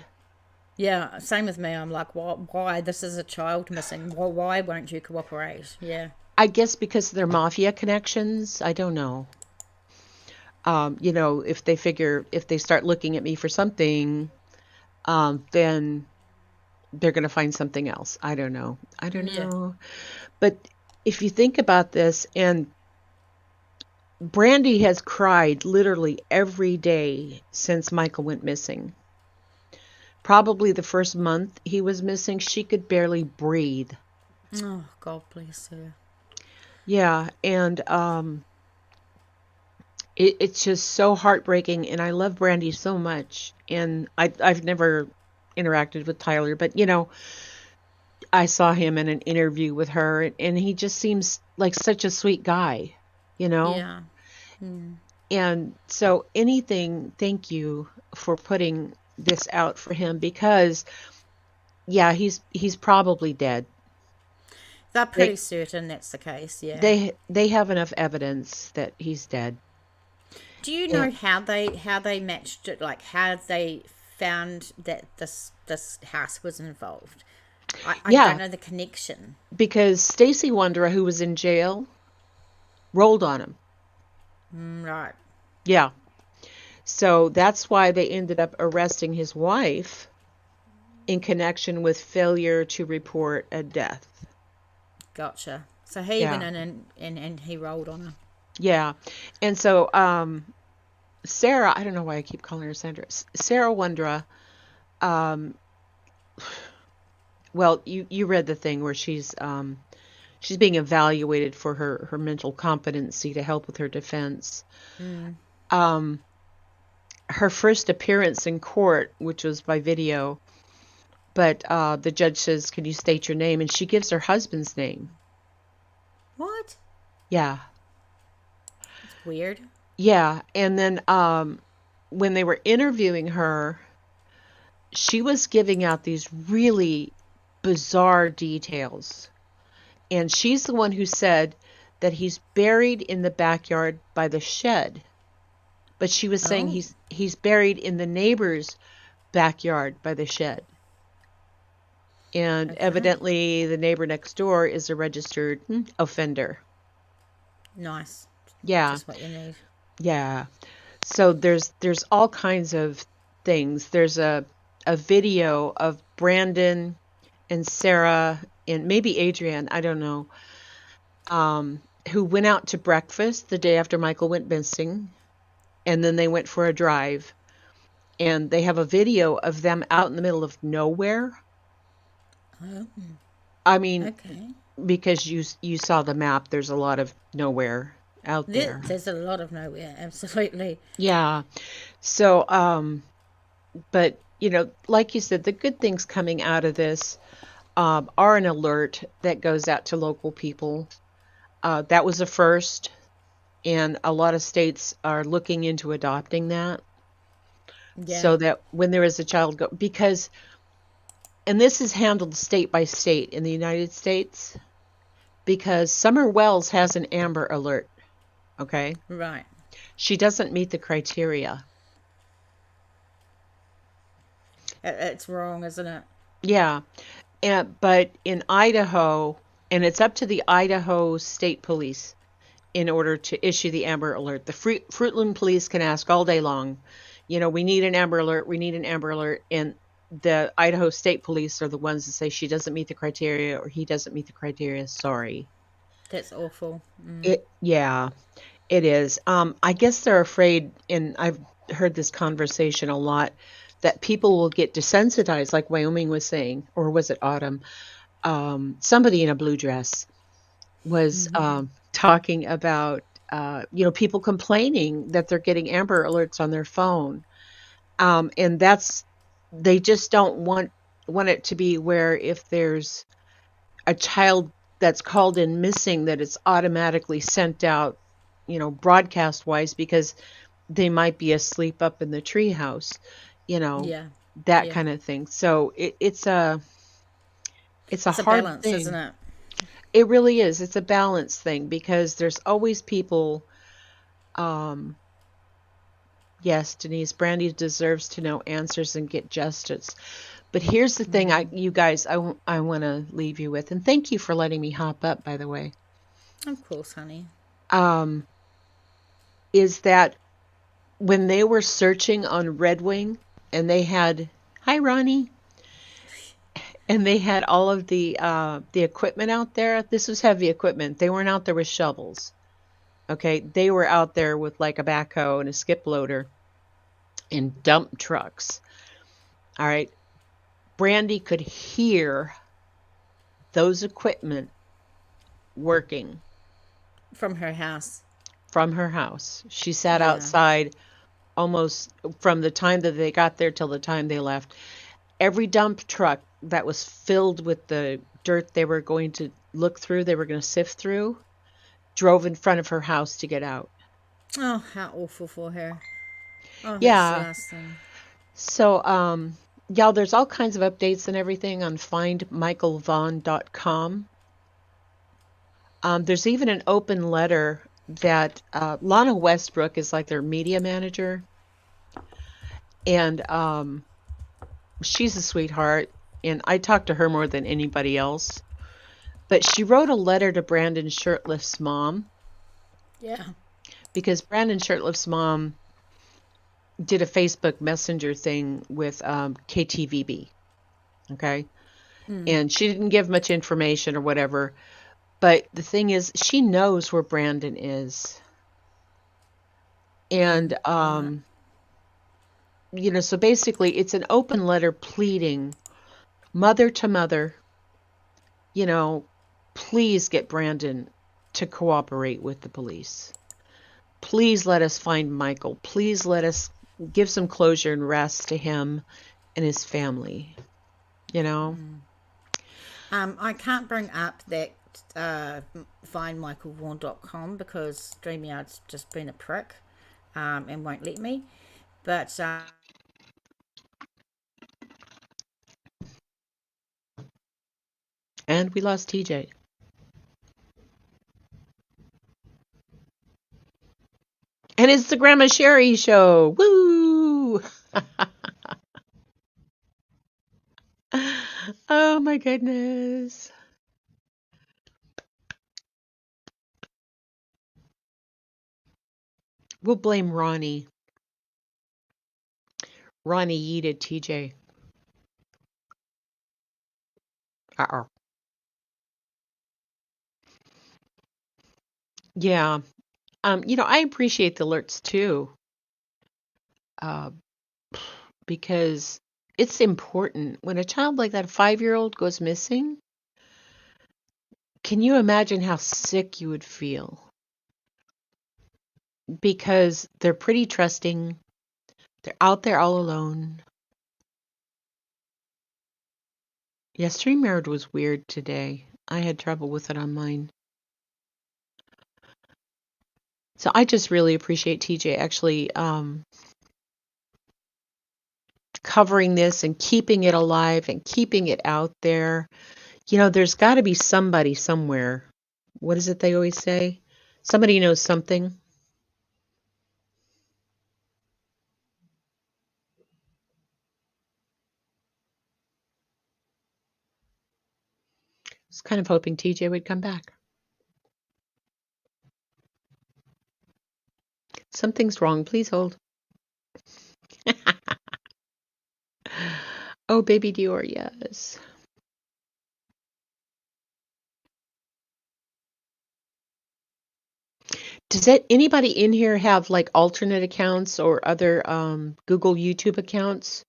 Yeah, same with me. I'm like, why? This is a child missing. Why won't you cooperate? Yeah. I guess because of their mafia connections. I don't know. If they start looking at me for something, then they're going to find something else. I don't know. But if you think about this, and Brandy has cried literally every day since Michael went missing. Probably the first month he was missing, she could barely breathe. Oh, God bless her. Yeah, and it's just so heartbreaking, and I love Brandy so much. And I've never interacted with Tyler, but I saw him in an interview with her, and he just seems like such a sweet guy, Yeah. And so thank you for putting this out for him, because he's probably dead. They're pretty certain that's the case. Yeah. They have enough evidence that he's dead. Do you know how they matched it? Like how they found that this house was involved? I don't know the connection. Because Stacy Wondra, who was in jail, rolled on him. Right. Yeah. So that's why they ended up arresting his wife in connection with failure to report a death. Gotcha. So he went in and he rolled on her. Yeah. And so Sarah, I don't know why I keep calling her Sandra. Sarah Wondra, well, you read the thing where she's being evaluated for her mental competency to help with her defense. Her first appearance in court, which was by video, but the judge says, "Can you state your name?" And she gives her husband's name. What? Yeah. That's weird. Yeah, and then when they were interviewing her, she was giving out these really bizarre details. And she's the one who said that he's buried in the backyard by the shed. But she was saying he's buried in the neighbor's backyard by the shed. And evidently the neighbor next door is a registered offender. Nice. Yeah. Just what you need. Yeah. So there's all kinds of things. There's a video of Brandon and Sarah and maybe Adrian, I don't know, who went out to breakfast the day after Michael went missing, and then they went for a drive. And they have a video of them out in the middle of nowhere. Oh. I mean, because you saw the map, there's a lot of nowhere out there. There's a lot of nowhere, absolutely. Yeah. So, but, like you said, the good things coming out of this are an alert that goes out to local people. That was a first, and a lot of states are looking into adopting that. Yeah. So that when there is a child because, and this is handled state by state in the United States, because Summer Wells has an Amber Alert. Okay. Right. She doesn't meet the criteria. It's wrong, isn't it? Yeah. But in Idaho, and it's up to the Idaho State Police in order to issue the Amber Alert. The Fruitland Police can ask all day long, we need an Amber Alert, we need an Amber Alert. And the Idaho State Police are the ones that say she doesn't meet the criteria or he doesn't meet the criteria. Sorry. That's awful. It is. I guess they're afraid, and heard this conversation a lot, that people will get desensitized, like Wyoming was saying, or was it Autumn? Somebody in a blue dress was talking about, people complaining that they're getting Amber Alerts on their phone. And they just don't want it to be where if there's a child that's called in missing, that it's automatically sent out, broadcast wise, because they might be asleep up in the treehouse, you know, Yeah. that Yeah. kind of thing. So it's a It's a hard balance, isn't thing. it? It really is. It's a balance thing, because there's always people. Um, yes, Denise, Brandy deserves to know answers and get justice. But here's the thing, you guys, I want to leave you with, and thank you for letting me hop up, by the way, Of course, honey. um, is that when they were searching on Red Wing, and they had, hi, Ronnie, and they had all of the equipment out there. This was heavy equipment. They weren't out there with shovels. Okay, they were out there with like a backhoe and a skip loader and dump trucks. All right, Brandy could hear those equipment working From her house. from her house. She sat Yeah. outside almost from the time that they got there till the time they left. Every dump truck that was filled with the dirt they were going to look through, they were going to sift through, drove in front of her house to get out. Oh, how awful for her. Oh, that's the Yeah. last thing. So, y'all, there's all kinds of updates and everything on findmichaelvaughan.com. There's even an open letter that Lana Westbrook is like their media manager. And she's a sweetheart. And I talk to her more than anybody else. But she wrote a letter to Brandon Shirtliff's mom, Yeah. because Brandon Shirtliff's mom did a Facebook Messenger thing with KTVB. Okay. And she didn't give much information or whatever. But the thing is, she knows where Brandon is. And, so basically it's an open letter pleading mother to mother, please get Brandon to cooperate with the police. Please let us find Michael. Please let us give some closure and rest to him and his family, I can't bring up that findmichaelvaughan.com because StreamYard's just been a prick and won't let me. But And we lost TJ. And it's the Grandma Sherry show. Woo! Oh my goodness. We'll blame Ronnie. Ronnie yeeted TJ. Uh-oh. Yeah. I appreciate the alerts too. Because it's important. When a child like that, a 5-year-old, goes missing, can you imagine how sick you would feel? Because they're pretty trusting. They're out there all alone. Yeah, StreamYard was weird today. I had trouble with it on mine. So I just really appreciate TJ actually covering this and keeping it alive and keeping it out there. There's got to be somebody somewhere. What is it they always say? Somebody knows something. I was kind of hoping TJ would come back. Something's wrong. Please hold. Oh, baby Deorr, yes. Does that anybody in here have like alternate accounts or other Google YouTube accounts,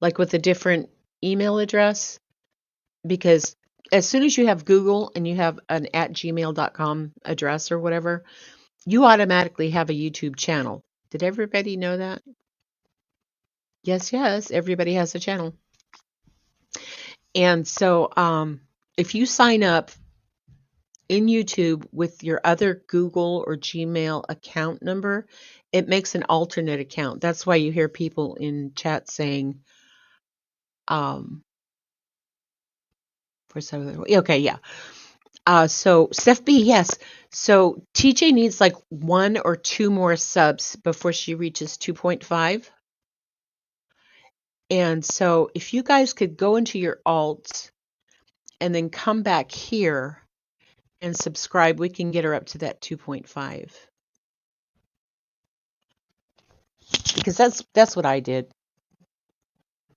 like with a different email address? Because as soon as you have Google and you have an @gmail.com address or whatever, you automatically have a YouTube channel. Did everybody know that? Yes, yes, everybody has a channel. And so if you sign up in YouTube with your other Google or Gmail account number, it makes an alternate account. That's why you hear people in chat saying, for some of the, okay, yeah. So Steph B, yes. So TJ needs like 1 or 2 more subs before she reaches 2.5. And so if you guys could go into your alts and then come back here and subscribe, we can get her up to that 2.5. Because that's what I did.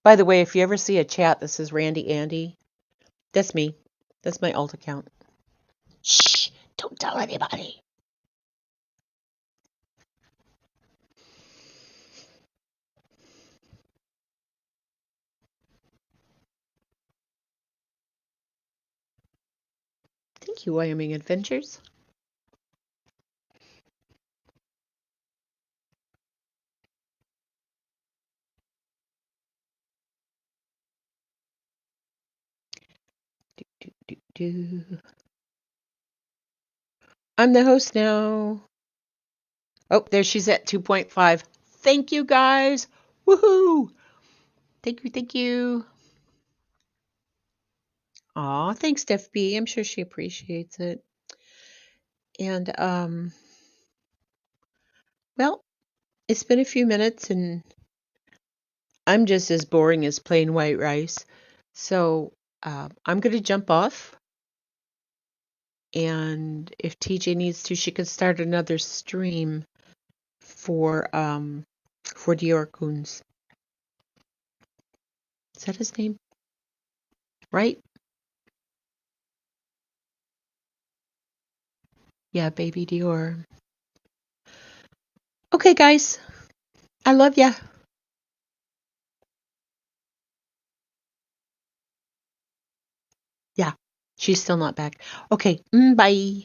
By the way, if you ever see a chat that says Randy Andy, that's me. That's my alt account. Shh, don't tell anybody. Thank you, Wyoming Adventures. I'm the host now. Oh, there she's at 2.5. Thank you, guys. Woohoo! Thank you, thank you. Aw, thanks, Steph B. I'm sure she appreciates it. And, well, it's been a few minutes and I'm just as boring as plain white rice. So I'm going to jump off. And if TJ needs to, she could start another stream for Deorr Kunz. Is that his name? Right? Yeah, baby Deorr. Okay, guys. I love ya. Yeah, she's still not back. Okay, bye.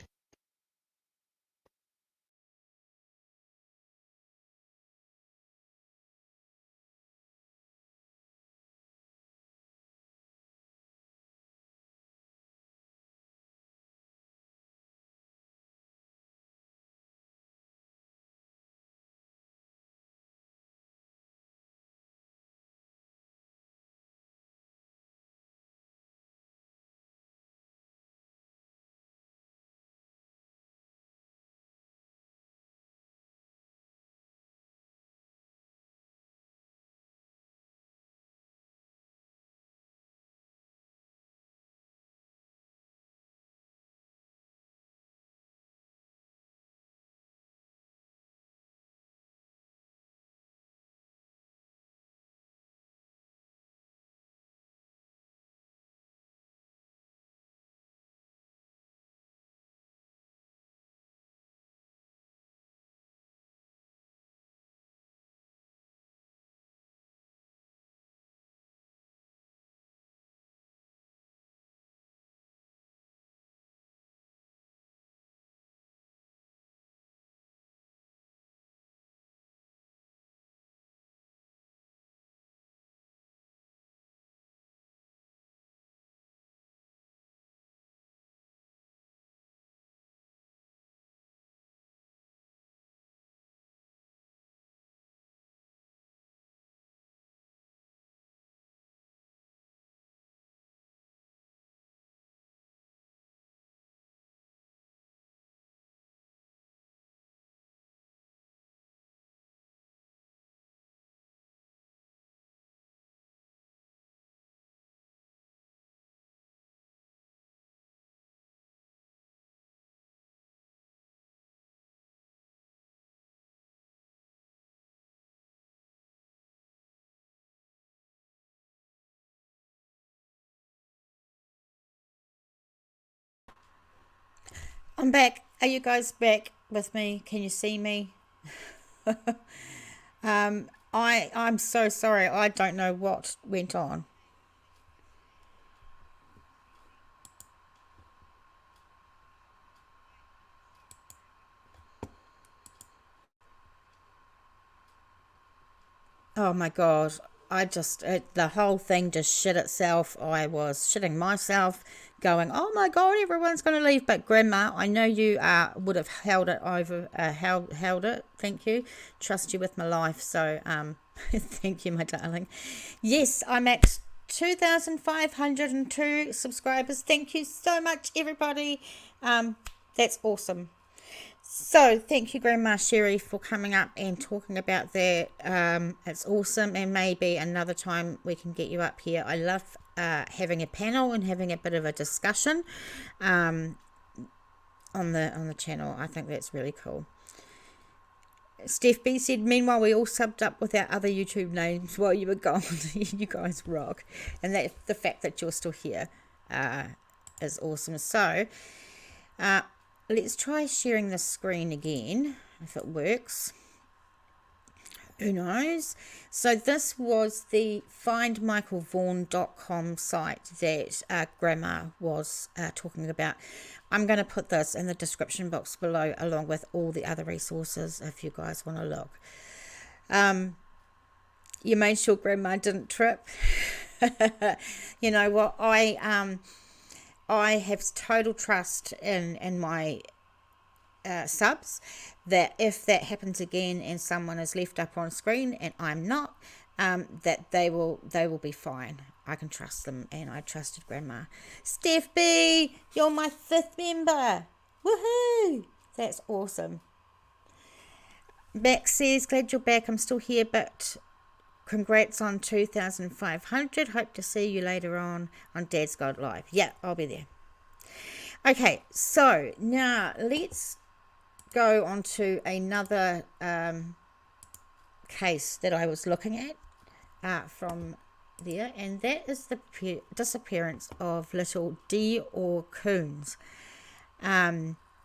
I'm back. Are you guys back? with me? Can you see me? I'm so sorry. I don't know what went on. Oh my God. The whole thing just shit itself. I was shitting myself, going, oh my God, everyone's going to leave. But Grandma, I know you would have held it over, held it. Thank you. Trust you with my life. So, thank you, my darling. Yes, I'm at 2,502 subscribers. Thank you so much, everybody. That's awesome. So, thank you, Grandma Sherry, for coming up and talking about that. It's awesome, and maybe another time we can get you up here. I love having a panel and having a bit of a discussion on the channel. I think that's really cool. Steph B said, meanwhile, we all subbed up with our other YouTube names while you were gone. You guys rock. And that the fact that you're still here is awesome. So, let's try sharing the screen again, if it works. Who knows? So this was the findmichaelvaughan.com site that Grandma was talking about. I'm going to put this in the description box below, along with all the other resources, if you guys want to look. You made sure Grandma didn't trip. You know what? I have total trust in my subs, that if that happens again and someone is left up on screen and I'm not, that they will be fine. I can trust them, and I trusted Grandma. Steph B, you're my 5th member. Woohoo! That's awesome. Max says, glad you're back. I'm still here, but congrats on 2,500. Hope to see you later on Dad's God Live. Yeah, I'll be there. Okay, so now let's go on to another case that I was looking at from there, and that is the disappearance of little Deorr Kunz.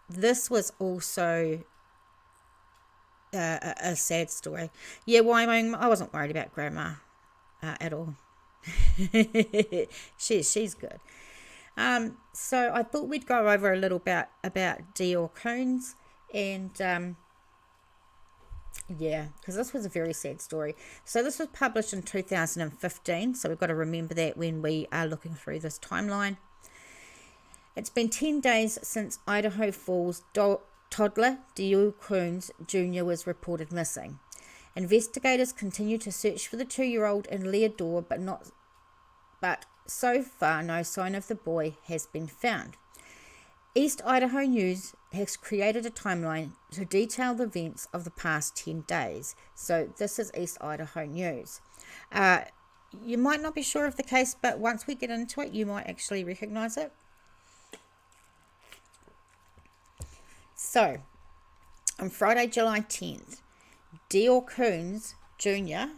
This was also a sad story. Yeah, Wyoming, I wasn't worried about Grandma at all. she's good. So I thought we'd go over a little bit about Deorr Kunz, and yeah, because this was a very sad story. So this was published in 2015, so we've got to remember that when we are looking through this timeline. It's been 10 days since Idaho Falls toddler Deorr Kunz Jr. was reported missing. Investigators continue to search for the 2-year-old in Deorr, but so far no sign of the boy has been found. East Idaho News has created a timeline to detail the events of the past 10 days. So this is East Idaho News. You might not be sure of the case, but once we get into it, you might actually recognize it. So, on Friday, July 10th, Deorr Kunz Jr.,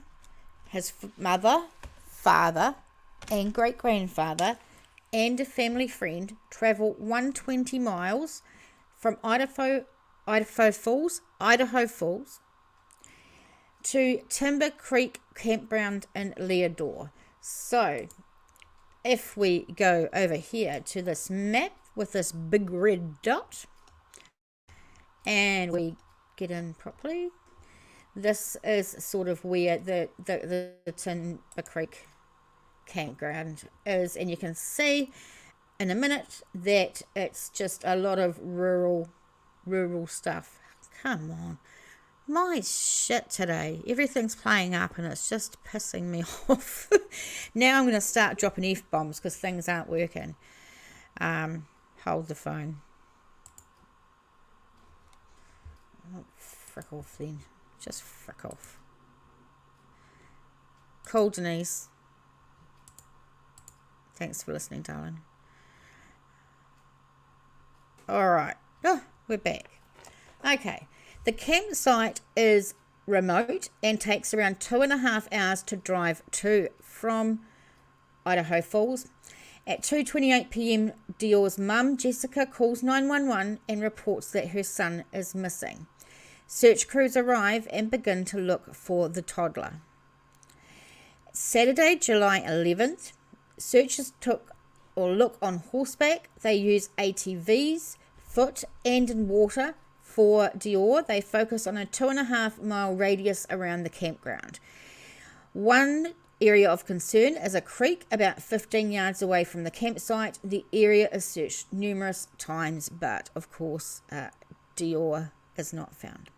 his mother, father, and great-grandfather, and a family friend travel 120 miles from Idaho Falls to Timber Creek Campground in Deorr. So, if we go over here to this map with this big red dot, and we get in properly, this is sort of where the Timber Creek Campground is, and you can see in a minute that it's just a lot of rural stuff. Come on, my shit today, everything's playing up and it's just pissing me off. Now I'm going to start dropping F-bombs because things aren't working. Hold the phone. Oh, frick off then, just frick off. Cool, Denise. Thanks for listening, darling. Alright. Oh, we're back. Okay. The campsite is remote and takes around 2.5 hours to drive to from Idaho Falls. At 2:28 p.m, Deorr's mum, Jessica, calls 911 and reports that her son is missing. Search crews arrive and begin to look for the Saturday, July 11th, searchers look on horseback. They use ATVs, foot and in water for Deorr. They focus on a 2.5 mile radius around the campground. One area of concern is a creek about 15 yards away from the campsite. The area is searched numerous times, but of course Deorr is not found.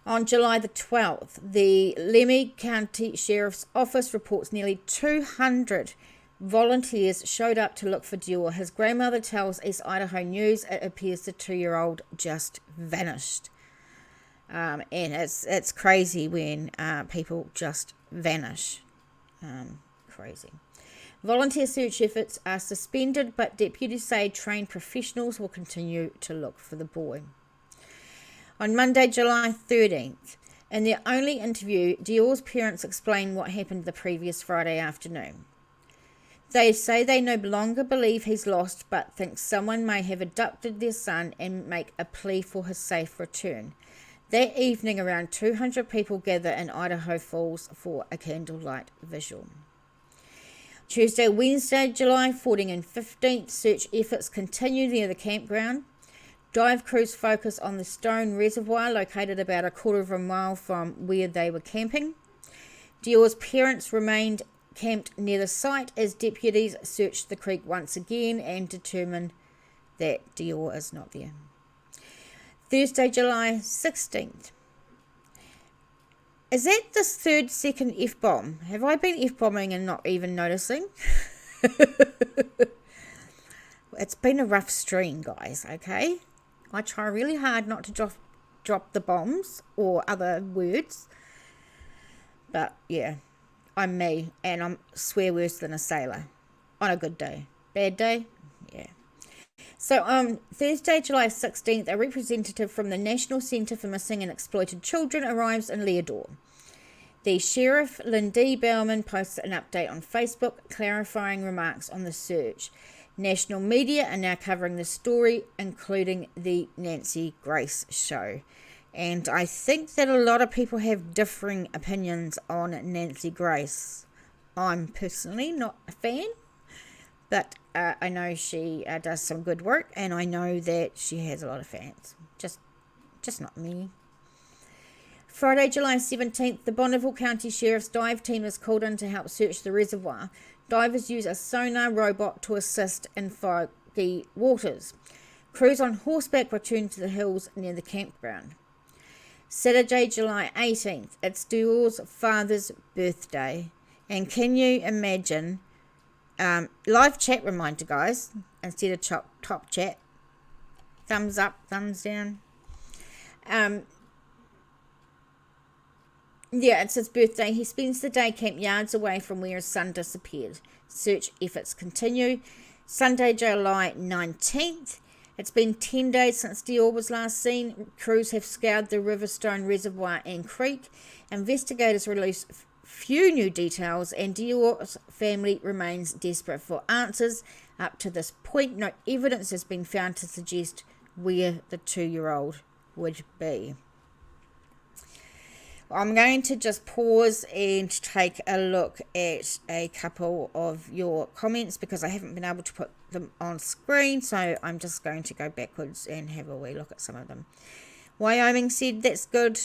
On July the 12th, the Lemhi County Sheriff's Office reports nearly 200 volunteers showed up to look for Deorr. His grandmother tells East Idaho News it appears the 2-year-old just vanished. And it's crazy when people just vanish. Crazy. Volunteer search efforts are suspended, but deputies say trained professionals will continue to look for the boy. On Monday, July 13th, in their only interview, Deorr's parents explain what happened the previous Friday afternoon. They say they no longer believe he's lost, but think someone may have abducted their son and make a plea for his safe return. That evening, around 200 people gather in Idaho Falls for a candlelight vigil. Tuesday, Wednesday, July 14th and 15th, search efforts continue near the campground. Dive crews focus on the stone reservoir located about 1/4 mile from where they were camping. Deorr's parents remained camped near the site as deputies searched the creek once again and determined that Deorr is not there. Thursday, July 16th. Is that the second F-bomb? Have I been F-bombing and not even noticing? It's been a rough stream, guys, okay? I try really hard not to drop the bombs or other words. But, yeah, I'm me, and I swear worse than a sailor. On a good day. Bad day? Yeah. So on Thursday, July 16th, a representative from the National Centre for Missing and Exploited Children arrives in Deorr. The Sheriff, Lindy Bauman, posts an update on Facebook clarifying remarks on the search. National media are now covering the story, including the Nancy Grace show. And I think that a lot of people have differing opinions on Nancy Grace. I'm personally not a fan, but I know she does some good work, and I know that she has a lot of fans. Just not me. Friday, July 17th, the Bonneville County Sheriff's dive team is called in to help search the reservoir. Divers use a sonar robot to assist in foggy waters. Crews on horseback return to the hills near the campground. Saturday, July 18th, it's Deorr's father's birthday. And can you imagine, live chat reminder, guys, instead of top chat. Thumbs up, thumbs down. Yeah, it's his birthday. He spends the day camped yards away from where his son disappeared. Search efforts continue. Sunday, July 19th. It's been 10 days since Deorr was last seen. Crews have scoured the Riverstone Reservoir and Creek. Investigators release few new details, and Deorr's family remains desperate for answers. Up to this point, no evidence has been found to suggest where the 2-year-old would be. I'm going to just pause and take a look at a couple of your comments because I haven't been able to put them on screen, so I'm just going to go backwards and have a wee look at some of them. Wyoming said, that's good.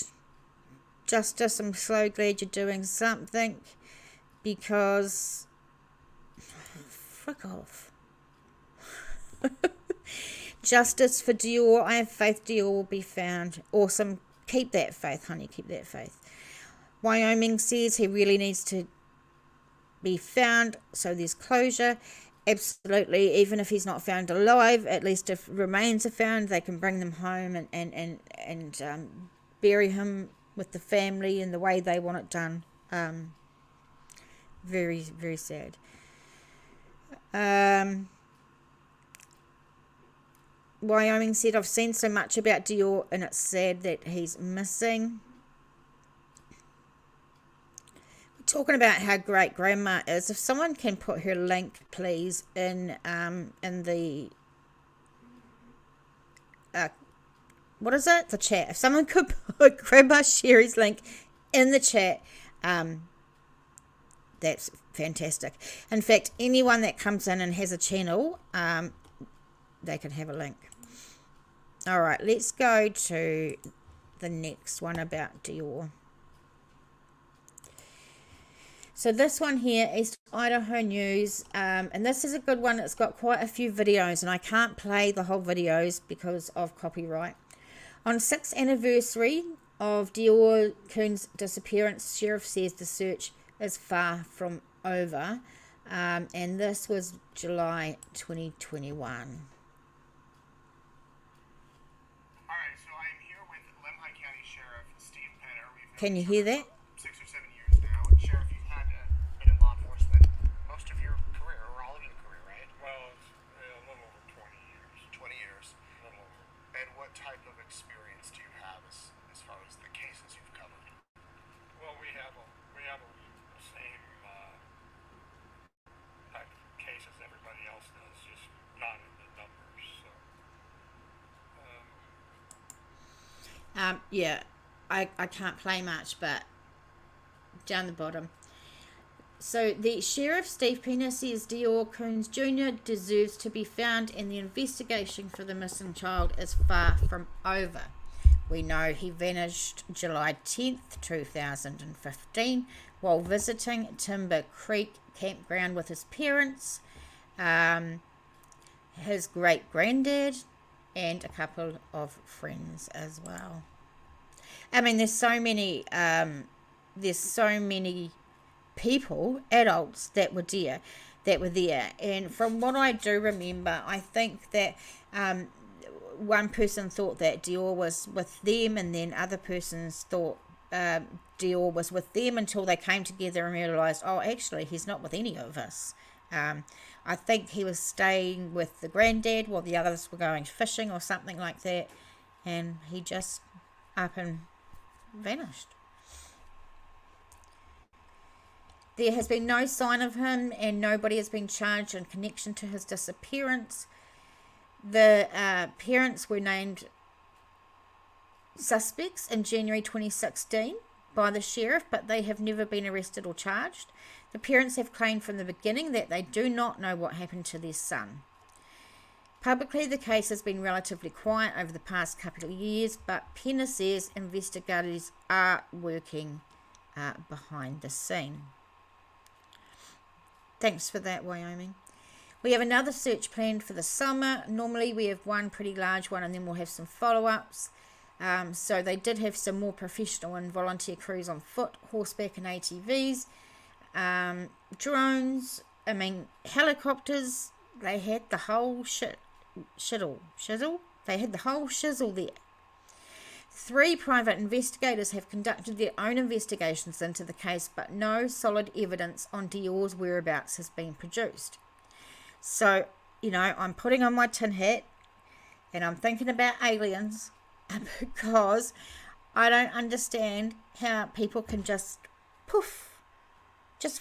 Justice, I'm so glad you're doing something because frick off. Justice for Deorr. I have faith Deorr will be found. Awesome. Keep that faith, honey. Keep that faith. Wyoming says he really needs to be found, so there's closure. Absolutely. Even if he's not found alive, at least if remains are found, they can bring them home and bury him with the family in the way they want it done. Very, very sad. Wyoming said, I've seen so much about Deorr and it's sad that he's missing. talking about how great Grandma is, if someone can put her link, please, in the what is it? The chat. If someone could put Grandma Sherry's link in the chat, that's fantastic. In fact, anyone that comes in and has a channel, they can have a link. All right, let's go to the next one about Deorr. So this one here is Idaho News, and this is a good one. It's got quite a few videos, and I can't play the whole videos because of copyright. On 6th anniversary of Deorr Kunz disappearance, Sheriff says the search is far from over, and this was July 2021. All right, so I'm here with Lemhi County Sheriff Steve Penner. Can you hear that? 6 or 7 years now. Sheriff, you've had been in law enforcement most of your career, or all of your career, right? Well, it's a little over 20 years. 20 years. A little over. And what type of experience do you have as far as the cases you've covered? Well, we have the same type of cases everybody else does, just not in the numbers. So, yeah, I can't play much, but down the bottom. So the Sheriff Steve Penner says Deorr Kunz Jr. deserves to be found, and the investigation for the missing child is far from over. We know he vanished July 10th, 2015, while visiting Timber Creek campground with his parents, his great-granddad, and a couple of friends as well. I mean, there's so many people, adults, that were there. And from what I do remember, I think that one person thought that Deorr was with them, and then other persons thought Deorr was with them until they came together and realised, oh, actually, he's not with any of us. I think he was staying with the granddad while the others were going fishing or something like that, and he just up and vanished. There has been no sign of him, and nobody has been charged in connection to his disappearance. The parents were named suspects in January 2016 by the sheriff, but they have never been arrested or charged. The parents have claimed from the beginning that they do not know what happened to their son. Publicly, the case has been relatively quiet over the past couple of years, but Penner says investigators are working behind the scene. Thanks for that, Wyoming. We have another search planned for the summer. Normally we have one pretty large one, and then we'll have some follow-ups. So they did have some more professional and volunteer crews on foot, horseback and ATVs, drones, helicopters. They had the whole shizzle. They had the whole shizzle there. 3 private investigators have conducted their own investigations into the case, but no solid evidence on Deorr's whereabouts has been produced. So, I'm putting on my tin hat, and I'm thinking about aliens, because I don't understand how people can just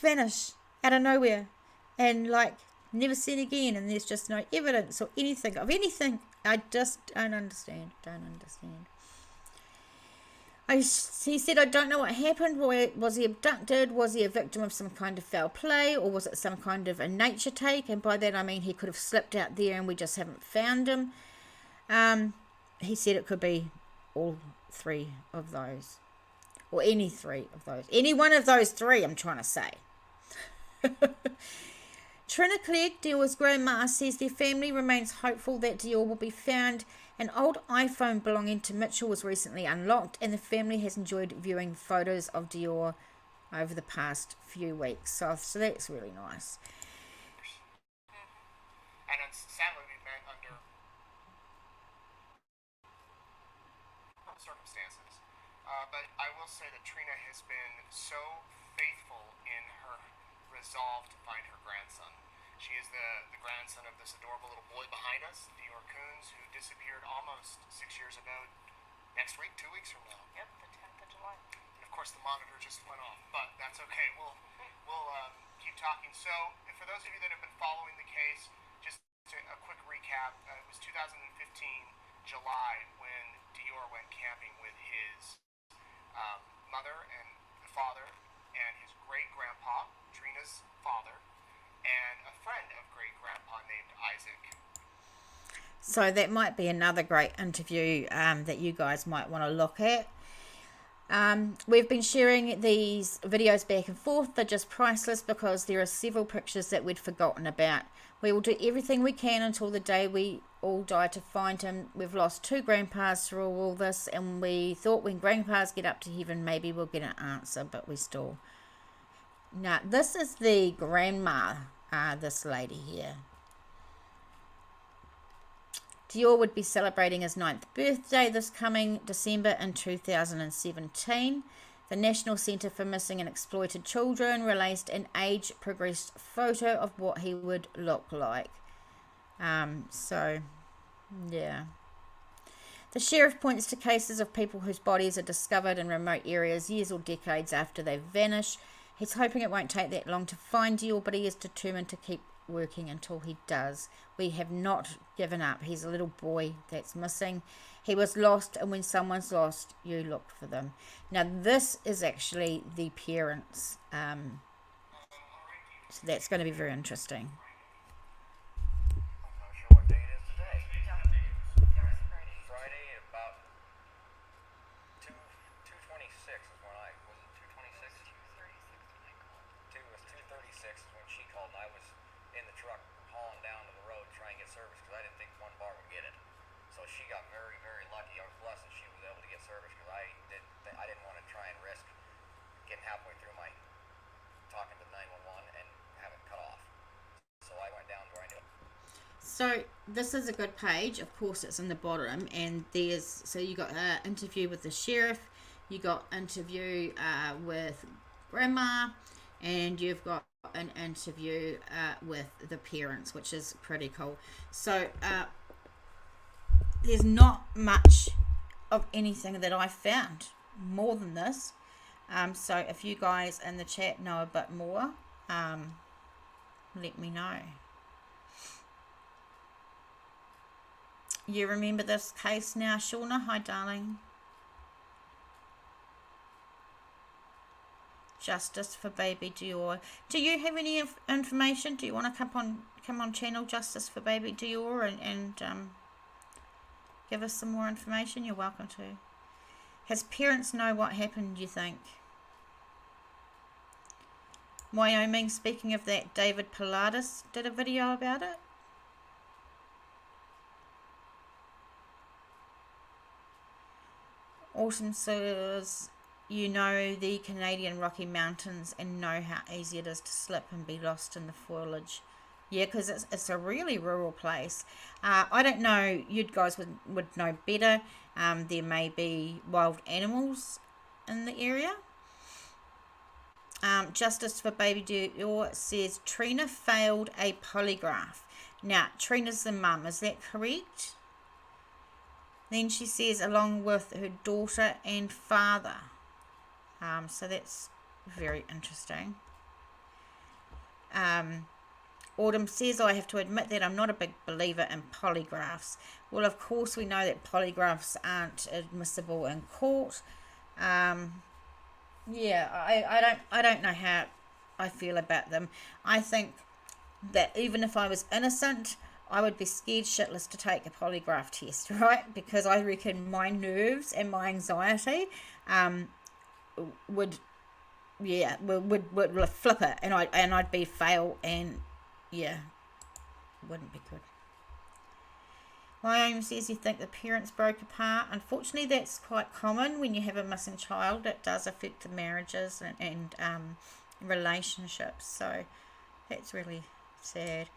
vanish out of nowhere, and never seen again, and there's just no evidence or anything of anything. I just don't understand. He said, I don't know what happened. Was he abducted? Was he a victim of some kind of foul play? Or was it some kind of a nature take? And by that I mean he could have slipped out there and we just haven't found him. He said it could be all 3 of those. Or any 3 of those. Any one of those 3, I'm trying to say. Trina Clegg, Deorr's grandma, says their family remains hopeful that Deorr will be found. An old iPhone belonging to Mitchell was recently unlocked, and the family has enjoyed viewing photos of Deorr over the past few weeks. So that's really nice. And sadly, we've met under circumstances. But I will say that Trina has been so faithful in her resolve to find her grandson. She is the grandson of this adorable little boy behind us, Deorr Kunz, who disappeared almost 6 years ago next week, 2 weeks from now. Yep, the 10th of July. And of course, the monitor just went off, but that's okay. We'll keep talking. So, for those of you that have been following the case, just a quick recap. It was 2015, July, when Deorr went camping with his mother and the father and his great-grandpa, Trina's father, and a friend of great-grandpa named Isaac. So that might be another great interview that you guys might want to look at. We've been sharing these videos back and forth. They're just priceless because there are several pictures that we'd forgotten about. We will do everything we can until the day we all die to find him. We've lost 2 grandpas through all this, and we thought when grandpas get up to heaven, maybe we'll get an answer, but we still... Now, this is the grandma, this lady here. Deorr would be celebrating his 9th birthday this coming December in 2017. The National Centre for Missing and Exploited Children released an age-progressed photo of what he would look like. So, yeah. The sheriff points to cases of people whose bodies are discovered in remote areas years or decades after they vanish. He's hoping it won't take that long to find Deorr, but he is determined to keep working until he does. We have not given up. He's a little boy that's missing. He was lost, and when someone's lost, you look for them. Now, this is actually the parents. So that's going to be very interesting. I'm not sure what day it is today. Friday at about 2:26 is when I was it 2:26? 2:36 is when she called, and I was in the truck hauling down to the road to try and get service because I didn't think one bar would get it. So she got very, very lucky. I was blessed that she was able to get service because I didn't want to try and risk getting halfway through my talking to 911 and have it cut off. So I went down to where I knew it. So this is a good page. Of course, it's in the bottom, and there's you got an interview with the sheriff, you got interview with grandma, and you've got an interview with the parents, which is pretty cool. So there's not much of anything that I found more than this. So if you guys in the chat know a bit more, let me know. You remember this case now, Shauna? Hi, darling. Justice for baby Deorr. Do you have any information? Do you want to come on channel Justice for baby Deorr and give us some more information? You're welcome to. His parents know what happened, you think? Wyoming, speaking of that, David Pilatus did a video about it. Autumn says, you know the Canadian Rocky Mountains and know how easy it is to slip and be lost in the foliage. Yeah, because it's a really rural place. I don't know, you guys would know better. There may be wild animals in the area. Justice for baby Deorr says Trina failed a polygraph. Now, Trina's the mum, is that correct? Then she says along with her daughter and father. So that's very interesting. Autumn says, I have to admit that I'm not a big believer in polygraphs. Well, of course, we know that polygraphs aren't admissible in court. Yeah, I don't know how I feel about them. I think that even if I was innocent, I would be scared shitless to take a polygraph test, right? Because I reckon my nerves and my anxiety would flip it, and I'd be fail, and yeah, wouldn't be good. Wyoming says you think the parents broke apart. Unfortunately, that's quite common when you have a missing child. It does affect the marriages and relationships, so that's really sad.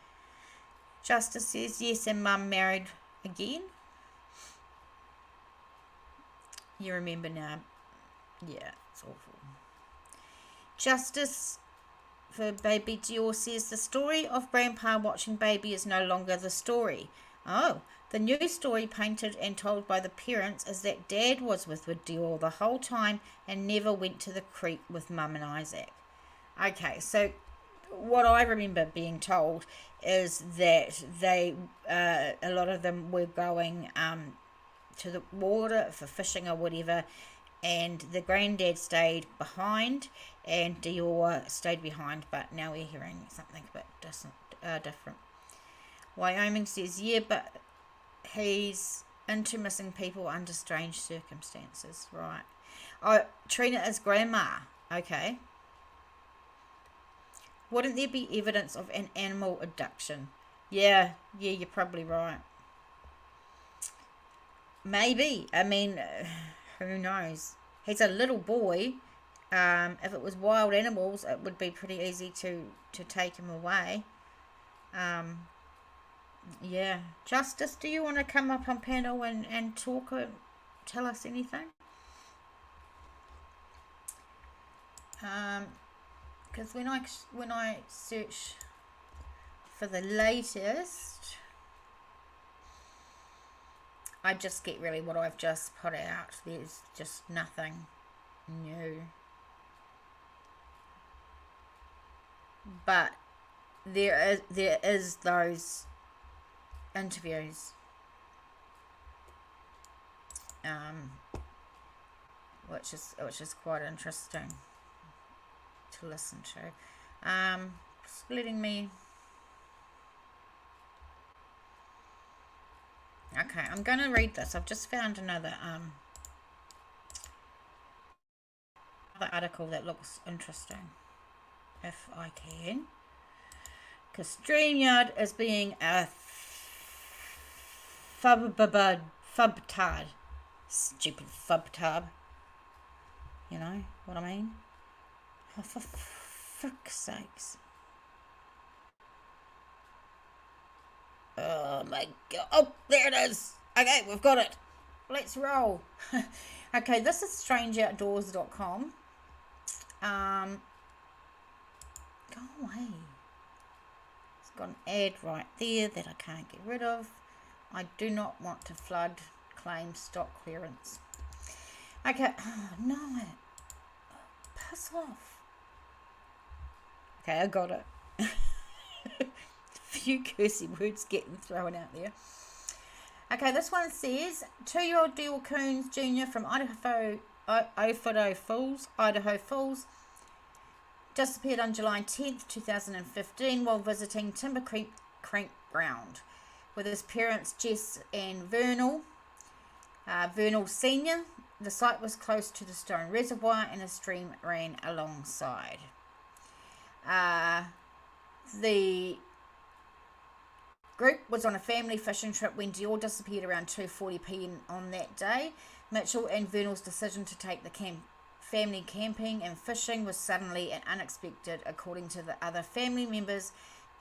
Justice says yes, and mum married again. You remember now. Yeah, it's awful. Justice for baby Deorr says the story of grandpa watching baby is no longer the story. Oh, the news story painted and told by the parents is that Dad was with Deorr the whole time and never went to the creek with Mum and Isaac. Okay, so what I remember being told is that they, a lot of them were going to the water for fishing or whatever, and the granddad stayed behind and Deorr stayed behind, but now we're hearing something a bit different. Wyoming says, yeah, but he's into missing people under strange circumstances. Right. Oh, Trina is grandma. Okay. Wouldn't there be evidence of an animal abduction? Yeah, you're probably right. Maybe. I mean, who knows? He's a little boy. If it was wild animals, it would be pretty easy to take him away. Yeah. Justice, do you want to come up on panel and talk or tell us anything? Because when I search for the latest, I just get really what I've just put out. There's just nothing new. But there is those interviews, which is quite interesting to listen to. Just letting me. Okay, I'm going to read this. I've just found another article that looks interesting, if I can. Because StreamYard is being a fubtard. Stupid fubtard. You know what I mean? Oh, for fuck's sakes. Oh my god. Oh, there it is. Okay, we've got it. Let's roll. Okay, this is strangeoutdoors.com. Go away. It's got an ad right there that I can't get rid of. I do not want to flood claim stock clearance. Okay. Oh, no. Piss off. Okay, I got it. Few cursey words getting thrown out there. Okay, this one says 2-year-old Deorr Kunz Jr. from Idaho Falls disappeared on July 10th, 2015 while visiting Timber Creek campground with his parents Jess and Vernal. Vernal Sr. The site was close to the stone reservoir and a stream ran alongside. The group was on a family fishing trip when Deorr disappeared around 2:40 p.m. on that day. Mitchell and Vernal's decision to take the family camping and fishing was suddenly and unexpected. According to the other family members,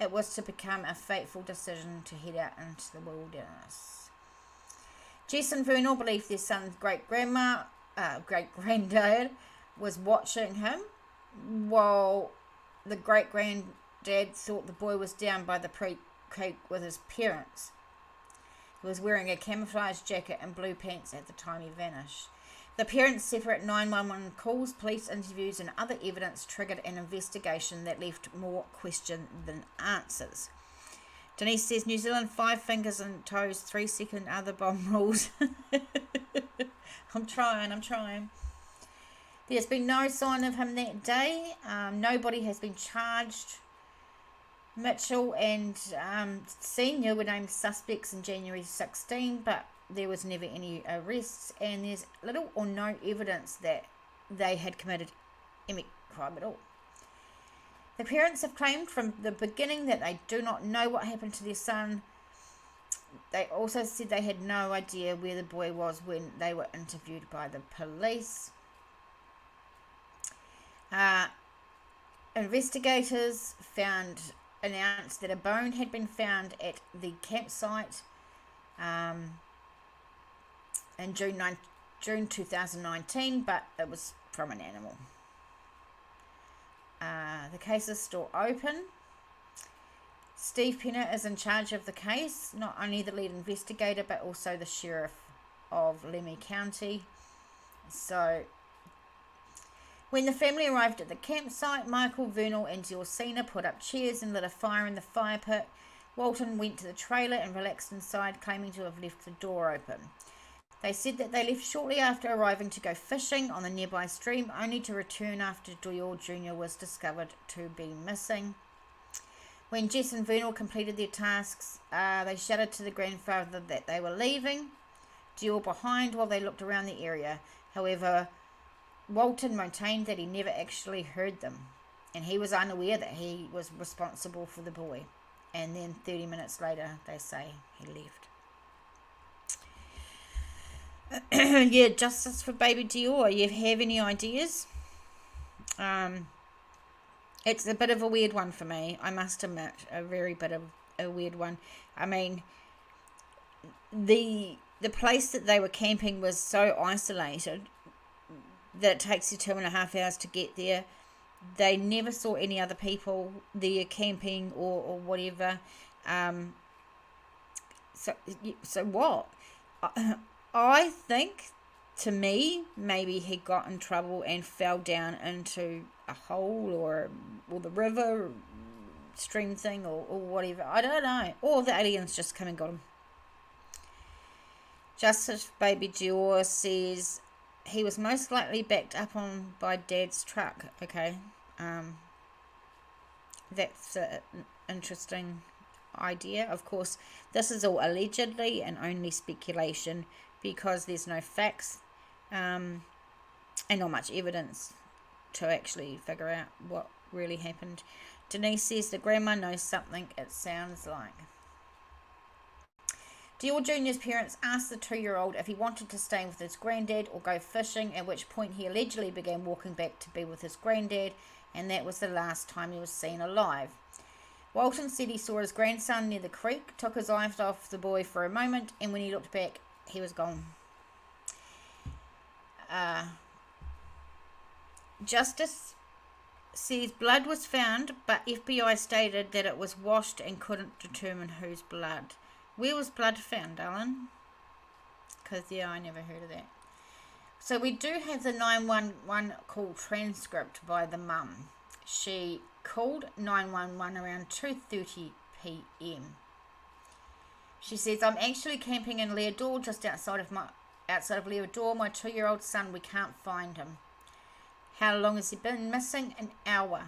it was to become a fateful decision to head out into the wilderness. Jess and Vernal believe their son's great-granddad was watching him, while the great-granddad thought the boy was down by the creek with his parents. He was wearing a camouflage jacket and blue pants at the time he vanished. The parents' separate 911 calls, police interviews and other evidence triggered an investigation that left more question than answers. Denise says, New Zealand 5 fingers and toes, 3-second other bomb rules. I'm trying. There's been no sign of him that day. Nobody has been charged. Mitchell and Senior were named suspects in January 16, but there was never any arrests, and there's little or no evidence that they had committed any crime at all. The parents have claimed from the beginning that they do not know what happened to their son. They also said they had no idea where the boy was when they were interviewed by the police. Investigators announced that a bone had been found at the campsite in June 2019, but it was from an animal. The case is still open. Steve Pennant is in charge of the case, not only the lead investigator, but also the sheriff of Lemhi County. So, when the family arrived at the campsite, Michael, Vernal, and Deorr put up chairs and lit a fire in the fire pit. Walton went to the trailer and relaxed inside, claiming to have left the door open. They said that they left shortly after arriving to go fishing on the nearby stream, only to return after Deorr Jr. was discovered to be missing. When Jess and Vernal completed their tasks, they shouted to the grandfather that they were leaving Deorr behind while they looked around the area. However, Walton maintained that he never actually heard them, and he was unaware that he was responsible for the boy. And then 30 minutes later, they say he left. Yeah, justice for baby Deorr. You have any ideas? It's a bit of a weird one for me, I must admit. A very bit of a weird one. I mean, the place that they were camping was so isolated that it takes you 2.5 hours to get there. They never saw any other people there camping or whatever. So what? I think, to me, maybe he got in trouble and fell down into a hole or the river stream thing or whatever. I don't know. Or the aliens just come and got him. Justice Baby Deorr says he was most likely backed up on by Dad's truck. Okay. That's an interesting idea. Of course, this is all allegedly and only speculation because there's no facts and not much evidence to actually figure out what really happened. Denise says the grandma knows something, it sounds like. Deorr Jr.'s parents asked the 2-year-old if he wanted to stay with his granddad or go fishing, at which point he allegedly began walking back to be with his granddad, and that was the last time he was seen alive. Walton said he saw his grandson near the creek, took his eyes off the boy for a moment, and when he looked back, he was gone. Justice says blood was found, but FBI stated that it was washed and couldn't determine whose blood. Where was blood found, Alan? Because, yeah, I never heard of that. So we do have the 911 call transcript by the mum. She called 911 around 2:30 p.m. She says, I'm actually camping in Deorr, just outside of Deorr. My 2-year-old son, we can't find him. How long has he been missing? An hour.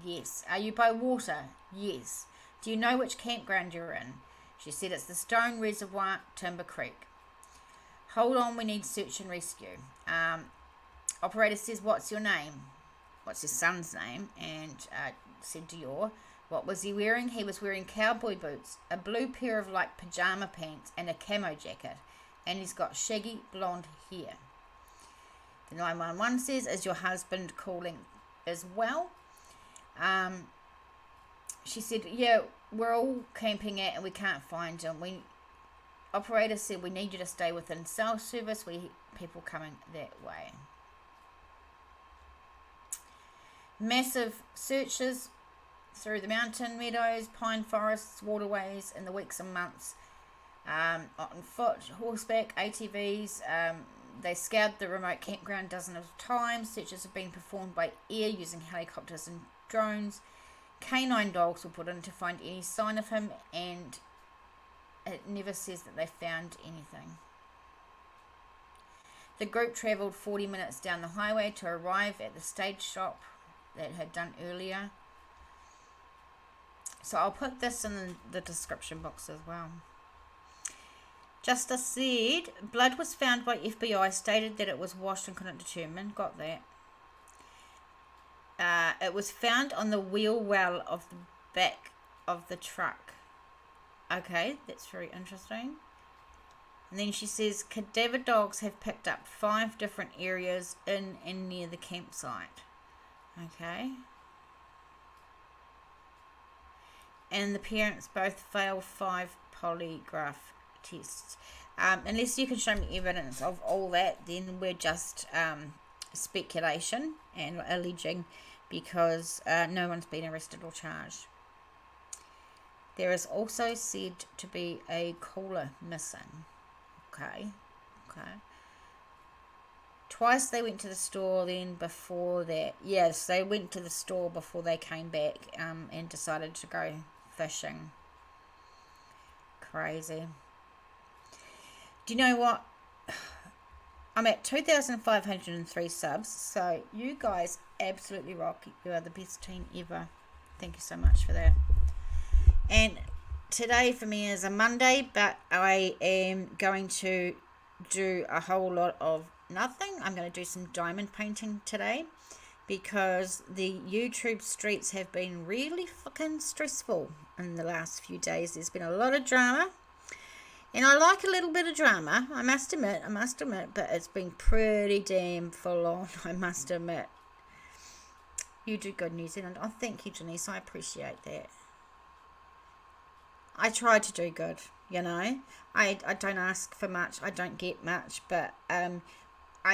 Yes. Are you by water? Yes. Do you know which campground you're in? She said it's the Stone Reservoir, Timber Creek. Hold on, we need search and rescue. Operator says, what's your name? What's his son's name? And said Deorr. What was he wearing? He was wearing cowboy boots, a blue pair of like pajama pants, and a camo jacket. And he's got shaggy blonde hair. The 911 says, is your husband calling as well? She said, yeah, we're all camping at and we can't find him. Operator said we need you to stay within cell service. People coming that way. Massive searches through the mountain meadows, pine forests, waterways in the weeks and months. On foot, horseback, ATVs. They scoured the remote campground dozens of times. Searches have been performed by air using helicopters and drones. Canine dogs were put in to find any sign of him, and it never says that they found anything. The group travelled 40 minutes down the highway to arrive at the stage shop that had done earlier. So I'll put this in the description box as well. Justice said blood was found by FBI, stated that it was washed and couldn't determine. Got that. It was found on the wheel well of the back of the truck. Okay, that's very interesting. And then she says cadaver dogs have picked up 5 different areas in and near the campsite. Okay. And the parents both failed 5 polygraph tests. Unless you can show me evidence of all that, then we're just speculation and alleging, because no one's been arrested or charged. There is also said to be a caller missing. Okay. Twice they went to the store then before that. Yes, they went to the store before they came back and decided to go fishing. Crazy. Do you know what? I'm at 2,503 subs, so you guys absolutely rock. You are the best team ever. Thank you so much for that. And today for me is a Monday, but I am going to do a whole lot of nothing. I'm going to do some diamond painting today because the YouTube streets have been really fucking stressful in the last few days. There's been a lot of drama. And I like a little bit of drama, I must admit, but it's been pretty damn full on, I must admit. You do good, New Zealand. Oh, thank you, Janice, I appreciate that. I try to do good, you know. I don't ask for much, I don't get much, but I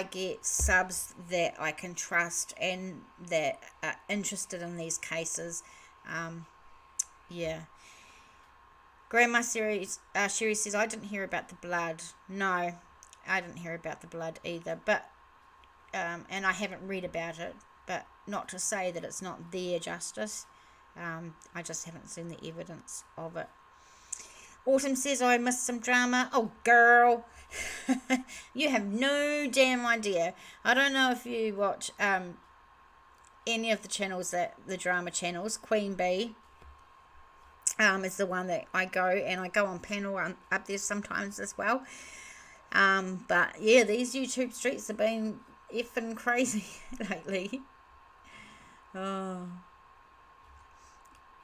get subs that I can trust and that are interested in these cases. Yeah. Grandma Sherry says, I didn't hear about the blood. No, I didn't hear about the blood either. But, and I haven't read about it. But not to say that it's not there, Justice. I just haven't seen the evidence of it. Autumn says, I missed some drama. Oh, girl. You have no damn idea. I don't know if you watch any of the channels, the drama channels. Queen Bee. Is the one that I go, and I go on panel up there sometimes as well. But yeah, these YouTube streets have been effing crazy lately. Oh.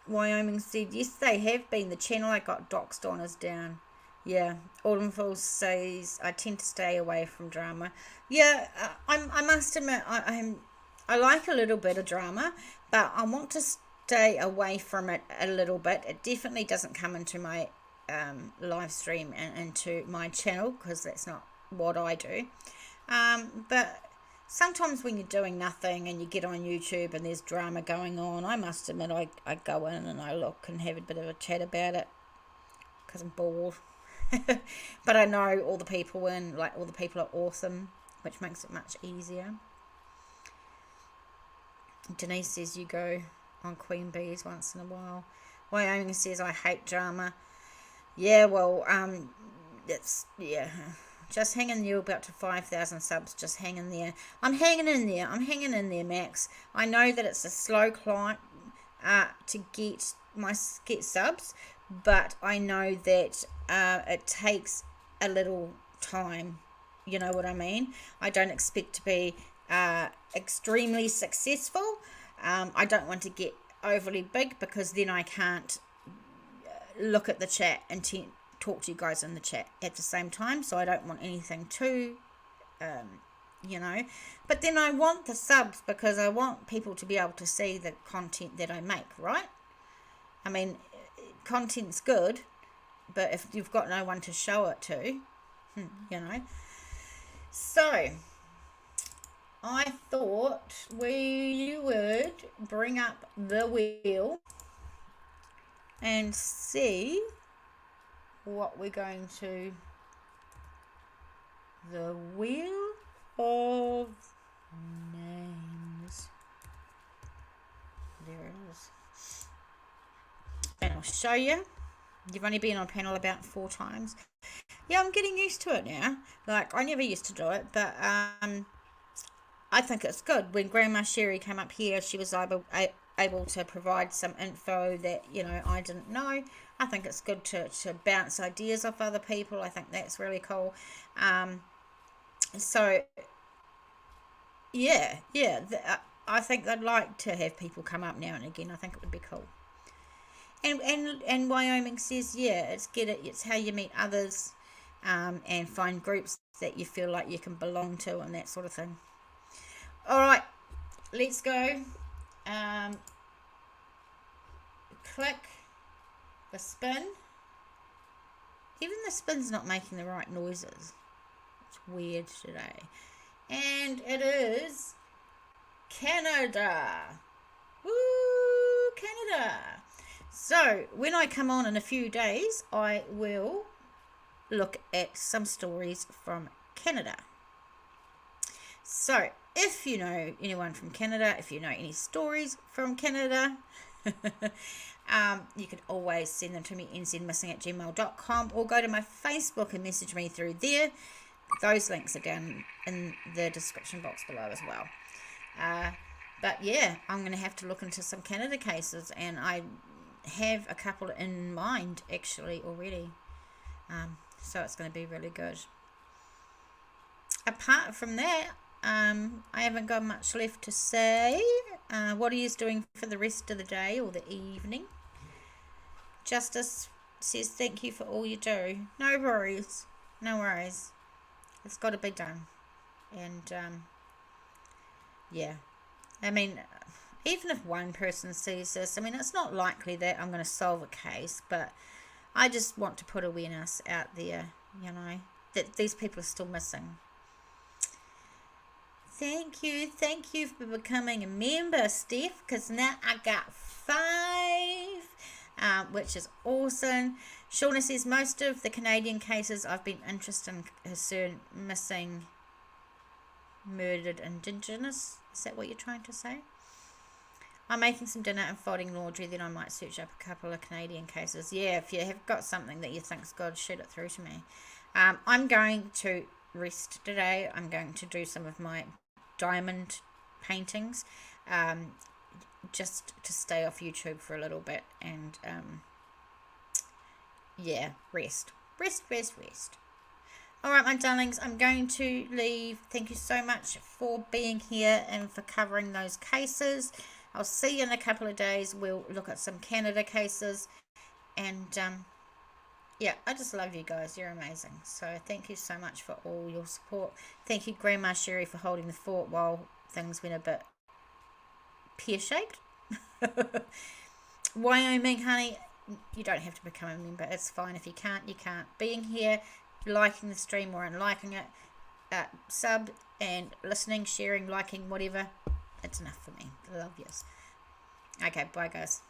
Wyoming said, yes, they have been. The channel I got doxed on is down. Yeah. Autumn Falls says, I tend to stay away from drama. Yeah, I must admit, I like a little bit of drama, but I want to stay away from it a little bit. It definitely doesn't come into my live stream and into my channel because that's not what I do. But sometimes when you're doing nothing and you get on YouTube and there's drama going on, I must admit I go in and I look and have a bit of a chat about it because I'm bored. But I know all the people and like all the people are awesome, which makes it much easier. Denise says you go on Queen Bees once in a while. Wyoming says I hate drama. Yeah, well, just hang in there. About to 5,000 subs. Just hang in there. I'm hanging in there, Max. I know that it's a slow climb to get subs, but I know that it takes a little time. You know what I mean? I don't expect to be extremely successful. I don't want to get overly big because then I can't look at the chat and talk to you guys in the chat at the same time. So I don't want anything too, But then I want the subs because I want people to be able to see the content that I make, right? I mean, content's good, but if you've got no one to show it to, So I thought we would bring up the wheel and see what we're going to. The wheel of names. There it is. And I'll show you. You've only been on panel about 4 times. Yeah, I'm getting used to it now. Like, I never used to do it, but I think it's good. When Grandma Sherry came up here, she was able to provide some info that, I didn't know. I think it's good to bounce ideas off other people. I think that's really cool. I think I'd like to have people come up now and again. I think it would be cool. And Wyoming says, it's how you meet others and find groups that you feel like you can belong to and that sort of thing. All right, let's go. Click the spin. Even the spin's not making the right noises. It's weird today. And it is Canada. Woo, Canada. So when I come on in a few days, I will look at some stories from Canada. So if you know anyone from Canada, if you know any stories from Canada, you can always send them to me, nzmissing@gmail.com, or go to my Facebook and message me through there. Those links are down in the description box below as well. But yeah, I'm going to have to look into some Canada cases, and I have a couple in mind actually already. So it's going to be really good. Apart from that, I haven't got much left to say. What are you doing for the rest of the day or the evening? Justice says thank you for all you do. No worries. No worries. It's got to be done. And yeah. I mean, even if one person sees this, I mean, it's not likely that I'm going to solve a case, but I just want to put awareness out there, you know, that these people are still missing. Thank you for becoming a member, Steph, because now I got 5, which is awesome. Shauna says most of the Canadian cases I've been interested in concern missing, murdered Indigenous. Is that what you're trying to say? I'm making some dinner and folding laundry, then I might search up a couple of Canadian cases. Yeah, if you have got something that you think's good, shoot it through to me. I'm going to rest today. I'm going to do some of my diamond paintings, just to stay off YouTube for a little bit, and yeah, rest. Alright, my darlings, I'm going to leave. Thank you so much for being here and for covering those cases. I'll see you in a couple of days. We'll look at some Canada cases, and yeah, I just love you guys. You're amazing. So thank you so much for all your support. Thank you, Grandma Sherry, for holding the fort while things went a bit pear-shaped. Wyoming, honey, you don't have to become a member. It's fine. If you can't, you can't. Being here, liking the stream or unliking it, sub and listening, sharing, liking, whatever, it's enough for me. I love yous. Okay, bye guys.